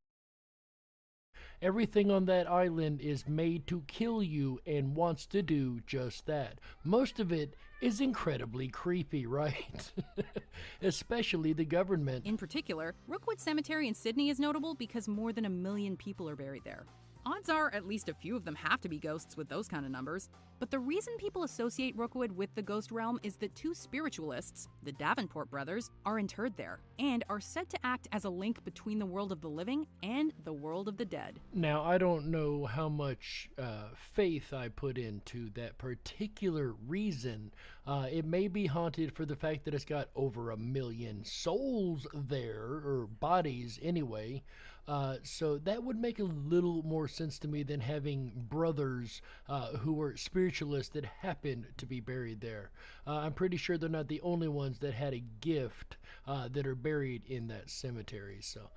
everything on that island is made to kill you and wants to do just that. Most of it is incredibly creepy, right? Especially the government. In particular, Rookwood Cemetery in Sydney is notable because more than 1 million people are buried there. Odds are at least a few of them have to be ghosts with those kind of numbers. But the reason people associate Rookwood with the ghost realm is that 2 spiritualists, the Davenport brothers, are interred there and are said to act as a link between the world of the living and the world of the dead. Now, I don't know how much faith I put into that particular reason. It may be haunted for the fact that it's got over 1 million souls there, or bodies anyway. So that would make a little more sense to me than having brothers who were spiritualists that happened to be buried there. I'm pretty sure they're not the only ones that had a gift that are buried in that cemetery. So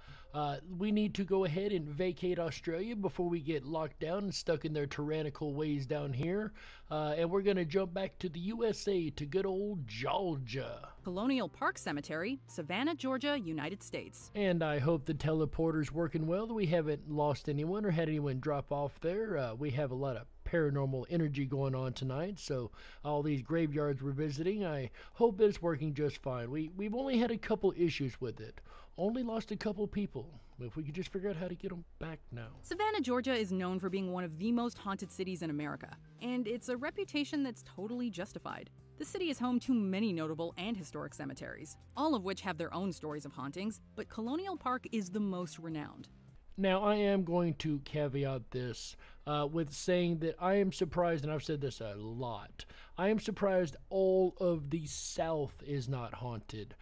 we need to go ahead and vacate Australia before we get locked down and stuck in their tyrannical ways down here. And we're going to jump back to the USA, to good old Georgia. Colonial Park Cemetery, Savannah, Georgia, United States. And I hope the teleporter's working well, that we haven't lost anyone or had anyone drop off there. We have a lot of paranormal energy going on tonight, so all these graveyards we're visiting, I hope it's working just fine. We've only had a couple issues with it. Only lost a couple people. If we could just figure out how to get them back now. Savannah, Georgia is known for being one of the most haunted cities in America, and it's a reputation that's totally justified. The city is home to many notable and historic cemeteries, all of which have their own stories of hauntings, but Colonial Park is the most renowned. Now, I am going to caveat this with saying that I am surprised, and I've said this a lot, I am surprised all of the South is not haunted.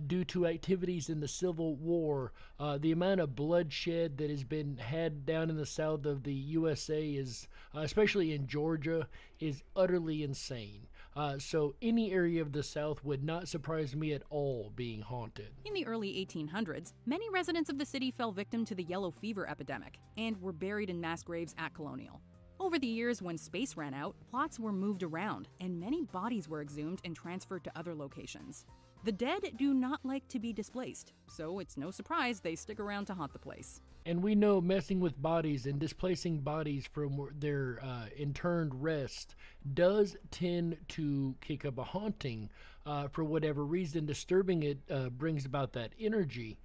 Due to activities in the Civil War, the amount of bloodshed that has been had down in the South of the USA is, especially in Georgia, is utterly insane. So any area of the South would not surprise me at all being haunted. In the early 1800s, many residents of the city fell victim to the yellow fever epidemic and were buried in mass graves at Colonial. Over the years, when space ran out, plots were moved around and many bodies were exhumed and transferred to other locations. The dead do not like to be displaced, so it's no surprise they stick around to haunt the place. And we know messing with bodies and displacing bodies from their interned rest does tend to kick up a haunting. For whatever reason, disturbing it brings about that energy.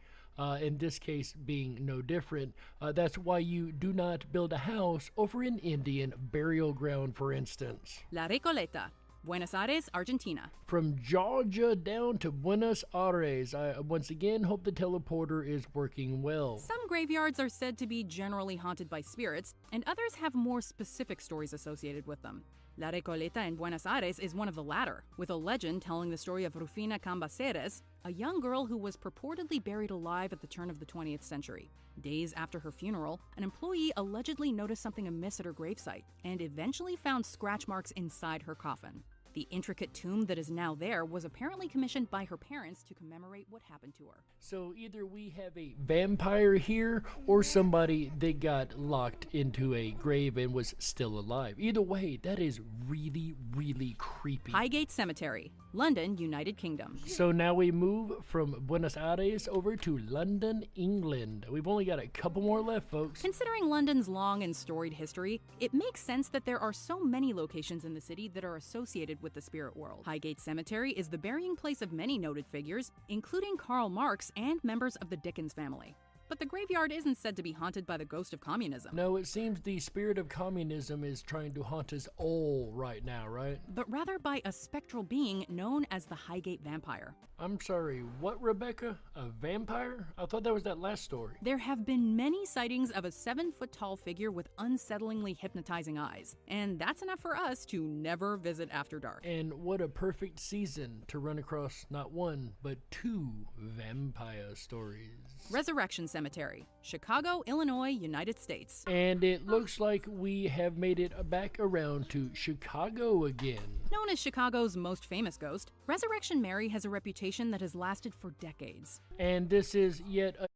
In this case being no different. That's why you do not build a house over an Indian burial ground, for instance. La Recoleta, Buenos Aires, Argentina. From Georgia down to Buenos Aires, I once again hope the teleporter is working well. Some graveyards are said to be generally haunted by spirits, and others have more specific stories associated with them. La Recoleta in Buenos Aires is one of the latter, with a legend telling the story of Rufina Cambaceres, a young girl who was purportedly buried alive at the turn of the 20th century. Days after her funeral, an employee allegedly noticed something amiss at her gravesite and eventually found scratch marks inside her coffin. The intricate tomb that is now there was apparently commissioned by her parents to commemorate what happened to her. So either we have a vampire here or somebody that got locked into a grave and was still alive. Either way, that is really, really creepy. Highgate Cemetery, London, United Kingdom. So now we move from Buenos Aires over to London, England. We've only got a couple more left, folks. Considering London's long and storied history, it makes sense that there are so many locations in the city that are associated with the spirit world. Highgate Cemetery is the burying place of many noted figures, including Karl Marx and members of the Dickens family. But the graveyard isn't said to be haunted by the ghost of communism. No, it seems the spirit of communism is trying to haunt us all right now, right? But rather by a spectral being known as the Highgate Vampire. I'm sorry, what, Rebecca? A vampire? I thought that was that last story. There have been many sightings of a 7-foot-tall figure with unsettlingly hypnotizing eyes, and that's enough for us to never visit after dark. And what a perfect season to run across not one, but 2 vampire stories. Resurrection Cemetery, Chicago, Illinois, United States. And it looks like we have made it back around to Chicago again. Known as Chicago's most famous ghost, Resurrection Mary has a reputation that has lasted for decades. And this is yet a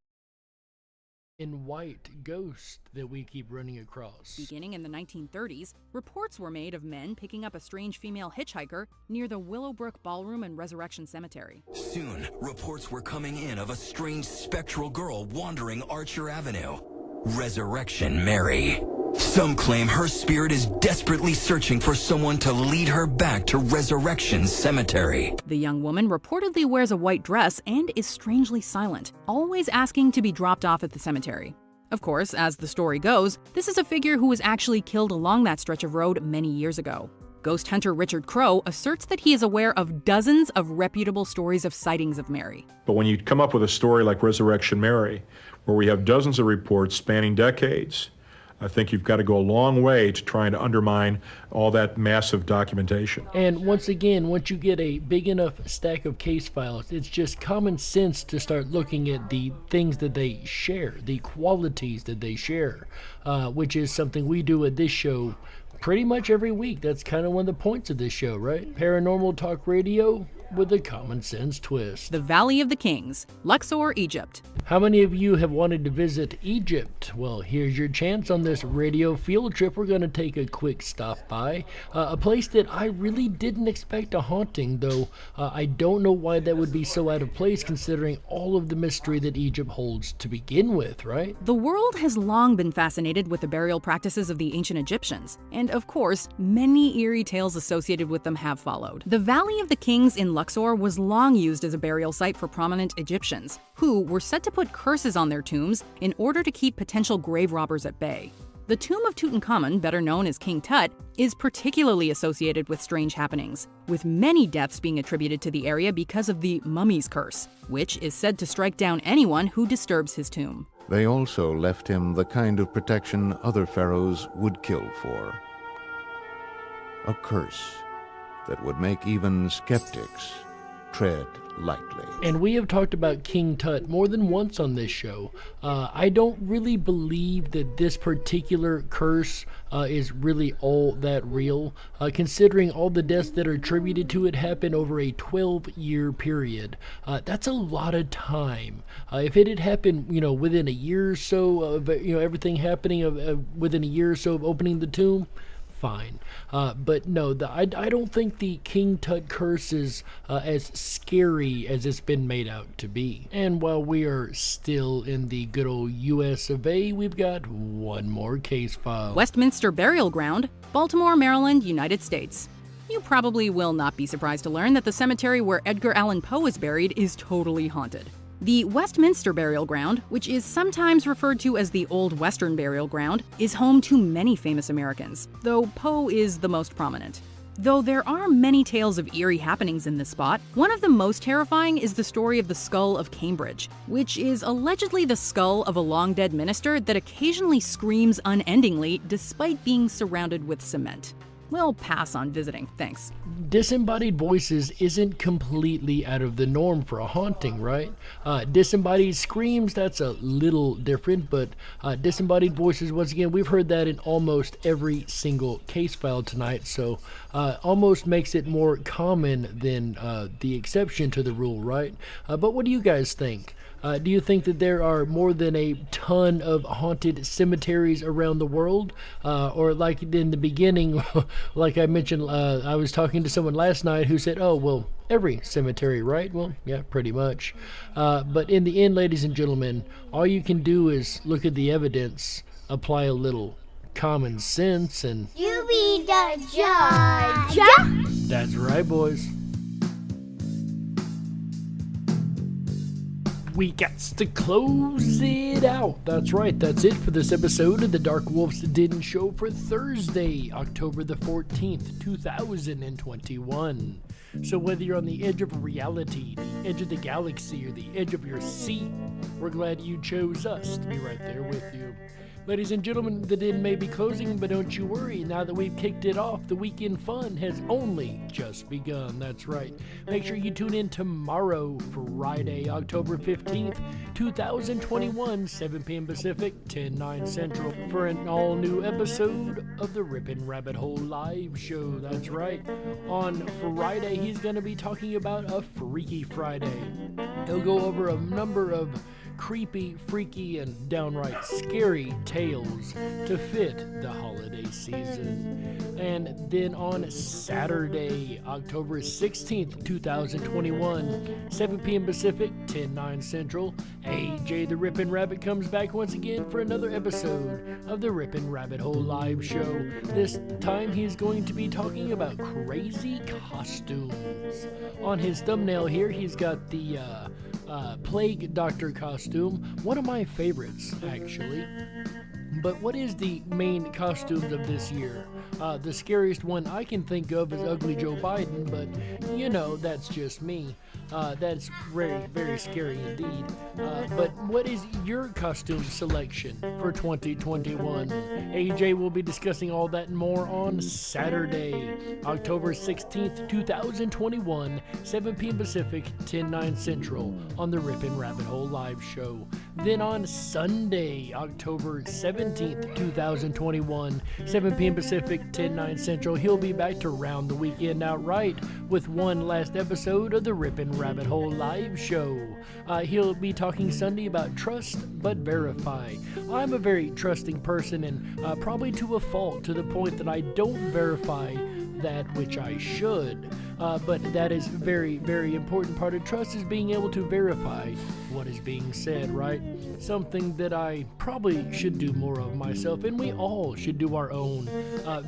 in white ghost that we keep running across. Beginning in the 1930s, reports were made of men picking up a strange female hitchhiker near the Willowbrook Ballroom and Resurrection Cemetery. Soon, reports were coming in of a strange spectral girl wandering Archer Avenue. Resurrection Mary. Some claim her spirit is desperately searching for someone to lead her back to Resurrection Cemetery. The young woman reportedly wears a white dress and is strangely silent, always asking to be dropped off at the cemetery. Of course, as the story goes, this is a figure who was actually killed along that stretch of road many years ago. Ghost hunter Richard Crow asserts that he is aware of dozens of reputable stories of sightings of Mary. But when you come up with a story like Resurrection Mary, where we have dozens of reports spanning decades, I think you've got to go a long way to trying to undermine all that massive documentation. And once again, once you get a big enough stack of case files, it's just common sense to start looking at the things that they share, the qualities that they share, which is something we do at this show pretty much every week. That's kind of one of the points of this show, right? Paranormal talk radio with a common sense twist. The Valley of the Kings, Luxor, Egypt. How many of you have wanted to visit Egypt? Well, here's your chance on this radio field trip. We're going to take a quick stop by a place that I really didn't expect a haunting, though I don't know why that would be so out of place considering all of the mystery that Egypt holds to begin with, right? The world has long been fascinated with the burial practices of the ancient Egyptians, and of course, many eerie tales associated with them have followed. The Valley of the Kings in Luxor was long used as a burial site for prominent Egyptians, who were said to put curses on their tombs in order to keep potential grave robbers at bay. The tomb of Tutankhamun, better known as King Tut, is particularly associated with strange happenings, with many deaths being attributed to the area because of the mummy's curse, which is said to strike down anyone who disturbs his tomb. They also left him the kind of protection other pharaohs would kill for. A curse that would make even skeptics tread lightly. And we have talked about King Tut more than once on this show. I don't really believe that this particular curse is really all that real, considering all the deaths that are attributed to it happen over a 12-year period. That's a lot of time. If it had happened, within a year or so of, everything happening within a year or so of opening the tomb, fine. But no, I don't think the King Tut curse is as scary as it's been made out to be. And while we are still in the good old US of A, we've got one more case file. Westminster Burial Ground, Baltimore, Maryland, United States. You probably will not be surprised to learn that the cemetery where Edgar Allan Poe is buried is totally haunted. The Westminster Burial Ground, which is sometimes referred to as the Old Western Burial Ground, is home to many famous Americans, though Poe is the most prominent. Though there are many tales of eerie happenings in this spot, one of the most terrifying is the story of the Skull of Cambridge, which is allegedly the skull of a long-dead minister that occasionally screams unendingly despite being surrounded with cement. We'll pass on visiting, thanks. Disembodied voices isn't completely out of the norm for a haunting, right? Disembodied screams, that's a little different, but disembodied voices, once again, we've heard that in almost every single case file tonight, so almost makes it more common than the exception to the rule, right? But what do you guys think? Do you think that there are more than a ton of haunted cemeteries around the world? Or like in the beginning, like I mentioned, I was talking to someone last night who said, oh, well, every cemetery, right? Well, yeah, pretty much. But in the end, ladies and gentlemen, all you can do is look at the evidence, apply a little common sense, and... You be the judge. That's right, boys. we got to close it out. That's right, that's it for this episode of the DarkWolf's Den Show for Thursday, October the 14th, 2021. So whether you're on the edge of reality, the edge of the galaxy, or the edge of your seat, we're glad you chose us to be right there with you. Ladies and gentlemen, the den may be closing, but don't you worry. Now that we've kicked it off, the weekend fun has only just begun. That's right. Make sure you tune in tomorrow, Friday, October 15th, 2021, 7 p.m. Pacific, 10/9 Central, for an all-new episode of the Rippin' Rabbit Hole live show. That's right. On Friday, he's going to be talking about a Freaky Friday. He'll go over a number of creepy, freaky, and downright scary tales to fit the holiday season. And then on Saturday, October 16th, 2021, 7 p.m. Pacific, 10/9 Central, AJ the Rippin' Rabbit comes back once again for another episode of the Rippin' Rabbit Hole live show. This time he's going to be talking about crazy costumes. On his thumbnail here, he's got the Plague Doctor costume, one of my favorites, actually. But what is the main costumes of this year? The scariest one I can think of is Ugly Joe Biden, but you know, that's just me. That's very, very scary indeed. But what is your costume selection for 2021? AJ will be discussing all that and more on Saturday, October 16th, 2021, 7 p.m. Pacific, 10/9 Central, on the Rippin' Rabbit Hole live show. Then on Sunday, October 17th, 2021, 7 p.m. Pacific, 10/9 Central, he'll be back to round the weekend out right with one last episode of the Rippin' Rabbit Hole live show. He'll be talking Sunday about trust but verify. I'm a very trusting person, and probably to a fault, to the point that I don't verify that which I should. But that is very, very important part of trust, is being able to verify what is being said, right? Something that I probably should do more of myself, and we all should do our own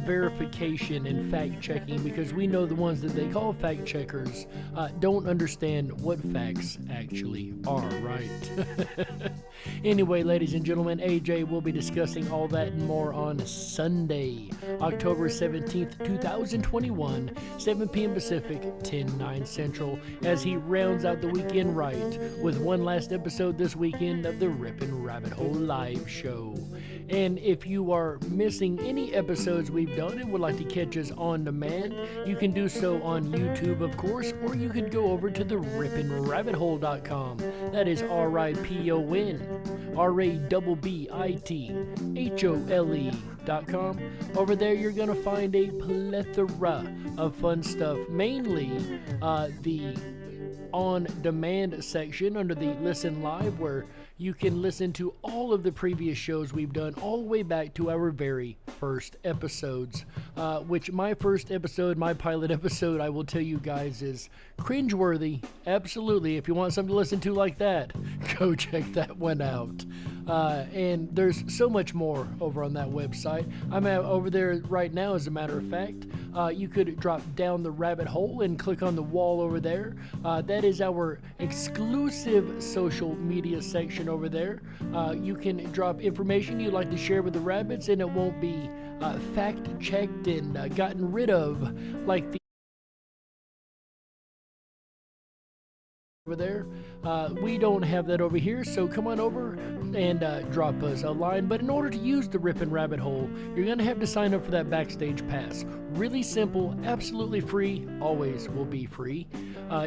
verification and fact checking, because we know the ones that they call fact checkers don't understand what facts actually are, right? Anyway, ladies and gentlemen, AJ will be discussing all that and more on Sunday, October 17th, 2021, 7 p.m. Pacific, 10/9 Central, as he rounds out the weekend right with one last episode this weekend of the Rippin' Rabbit Hole live show. And if you are missing any episodes we've done and would like to catch us on demand, you can do so on YouTube, of course, or you could go over to the rippinrabbithole.com. That is RIPON RABBITHOLE.com. Over there you're going to find a plethora of fun stuff, mainly the on-demand section under the Listen Live, where you can listen to all of the previous shows we've done all the way back to our very first episodes, which my first episode, my pilot episode, I will tell you guys, is cringeworthy. Absolutely. If you want something to listen to like that, go check that one out. And there's so much more over on that website. I'm over there right now, as a matter of fact. You could drop down the rabbit hole and click on the wall over there. That is our exclusive social media section over there. You can drop information you'd like to share with the rabbits, and it won't be fact-checked and gotten rid of like the over there. We don't have that over here, so come on over and drop us a line. But in order to use the Rippin' Rabbit Hole, you're going to have to sign up for that Backstage Pass. Really simple, absolutely free, always will be free.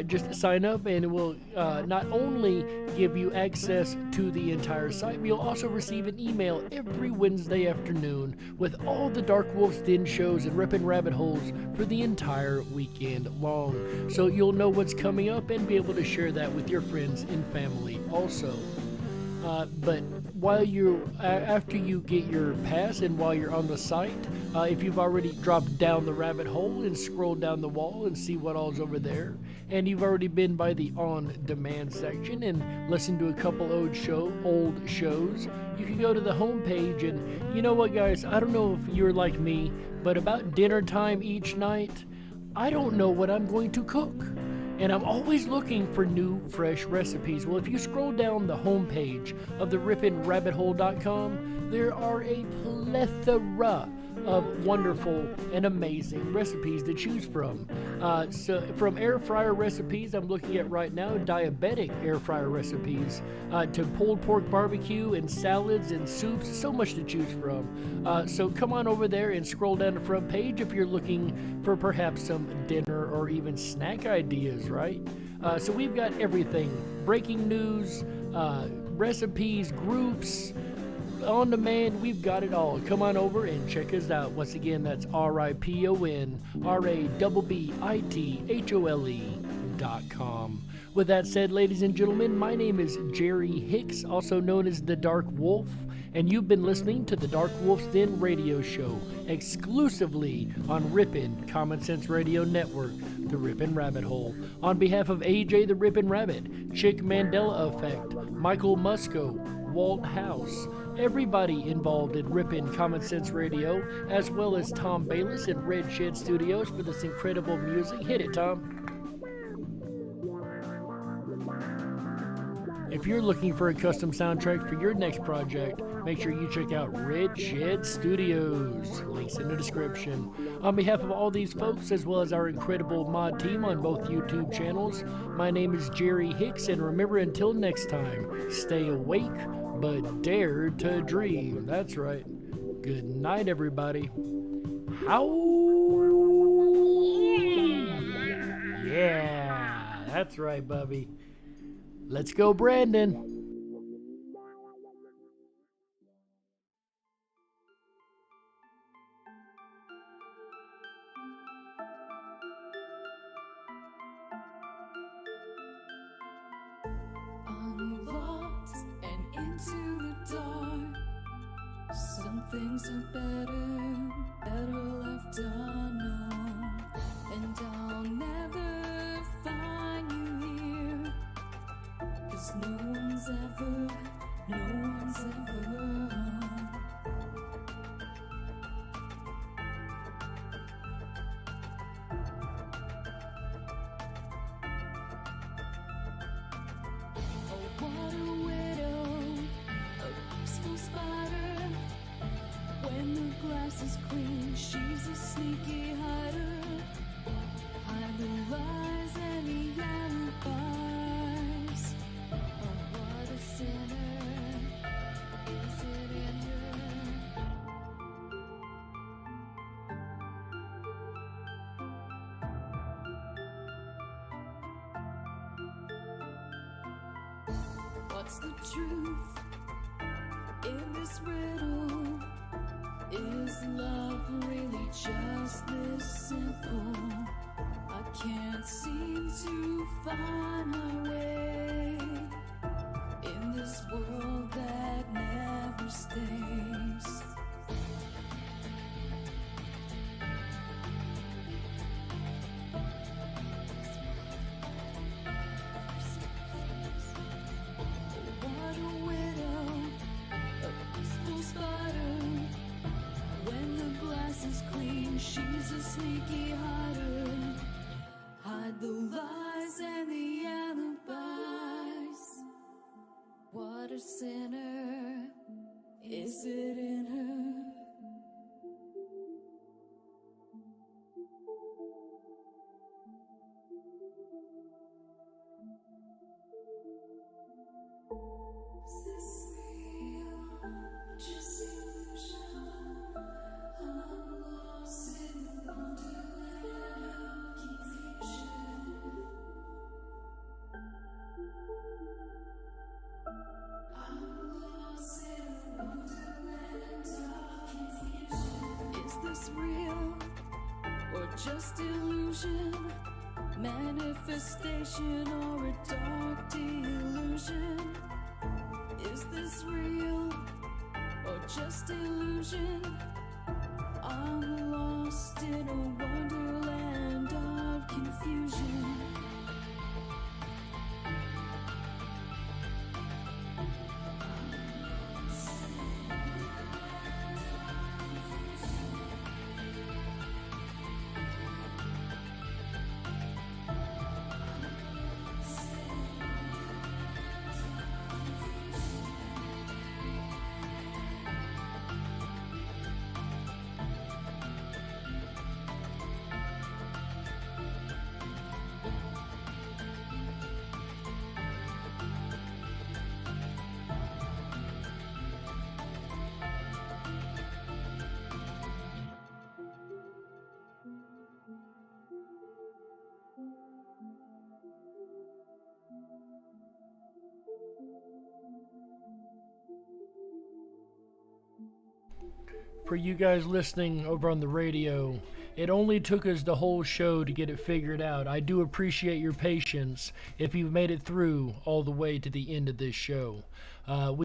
Just sign up, and it will not only give you access to the entire site, but you'll also receive an email every Wednesday afternoon with all the DarkWolf's Den shows and Rippin' Rabbit Holes for the entire weekend long. So you'll know what's coming up and be able to share that with your friends and family also. But while after you get your pass and while you're on the site, if you've already dropped down the rabbit hole and scrolled down the wall and see what all's over there, and you've already been by the on-demand section and listened to a couple old shows, you can go to the homepage. And you know what, guys, I don't know if you're like me, but about dinner time each night, I don't know what I'm going to cook. and I'm always looking for new, fresh recipes. Well, if you scroll down the homepage of the rippinrabbithole.com, there are a plethora of wonderful and amazing recipes to choose from. So from air fryer recipes I'm looking at right now, diabetic air fryer recipes, to pulled pork barbecue and salads and soups, so much to choose from. So come on over there and scroll down the front page if you're looking for perhaps some dinner or even snack ideas, right? So we've got everything: breaking news, recipes, groups, on demand. We've got it all. Come on over and check us out. Once again, that's RIPONRABBITHOLE.com. With that said, ladies and gentlemen, my name is Jerry Hicks, also known as the Dark Wolf, and you've been listening to the DarkWolf's Den Radio Show, exclusively on Rippin' Common Sense Radio Network, the Rippin' Rabbit Hole. On behalf of AJ the Rippin' Rabbit, Chick Mandela Effect, Michael Musco, Walt House, everybody involved in Rippin' Common Sense Radio, as well as Tom Bayless and Red Shed Studios for this incredible music. Hit it, Tom. If you're looking for a custom soundtrack for your next project, make sure you check out Red Shed Studios. Links in the description. On behalf of all these folks, as well as our incredible mod team on both YouTube channels, my name is Jerry Hicks, and remember, until next time, stay awake, but dare to dream. That's right. Good night, everybody. Yeah, that's right, Bubby. Let's go, Brandon. Unlocked and into the dark. Some things are better left unknown. And I'll never find you here, 'cause no one's ever home. Oh, what a widow, a peaceful spider. When the glass is clean, she's a sneaky hider. Hide the lies and the alibis. Oh, what a sinner, is it in her? What's the truth in this riddle? Is love really just this simple? I can't seem to find my way in this world that never stays. What a widow, a peaceful spider. When the glass is clean, she's a sneaky hider. Hide the lies and the alibis. What a sinner, is it in her? Is this real? Just illusion? I'm lost in the wonderland of confusion. I'm lost in the wonderland of confusion. Is this real or just illusion? Manifestation or a dark delusion? Is this real or just illusion? I'm lost in a wonderland of confusion. I'm for you guys listening over on the radio. It only took us the whole show to get it figured out. I do appreciate your patience if you've made it through all the way to the end of this show.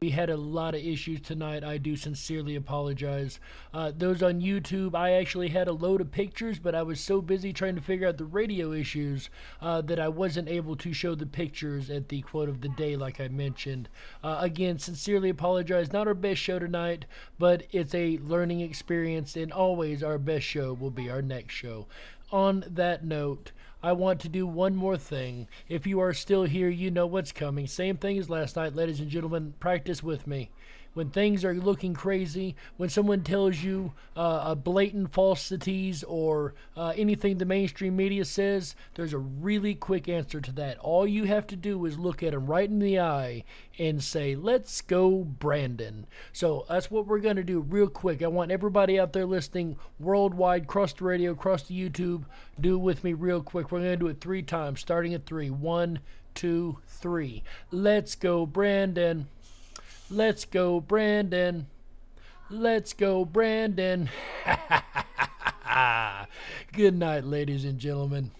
We had a lot of issues tonight. I do sincerely apologize. Those on YouTube, I actually had a load of pictures, but I was so busy trying to figure out the radio issues that I wasn't able to show the pictures at the quote of the day like I mentioned. Again, sincerely apologize. Not our best show tonight, but it's a learning experience, and always our best show will be our next show. On that note, I want to do one more thing. If you are still here, you know what's coming. Same thing as last night, ladies and gentlemen. Practice with me. When things are looking crazy, when someone tells you a blatant falsities or anything the mainstream media says, there's a really quick answer to that. All you have to do is look at them right in the eye and say, let's go, Brandon. So that's what we're going to do real quick. I want everybody out there listening worldwide, across the radio, across the YouTube, do it with me real quick. We're going to do it 3 times, starting at 3. 1, 2, 3. Let's go, Brandon. Let's go, Brandon. Let's go, Brandon. Good night, ladies and gentlemen.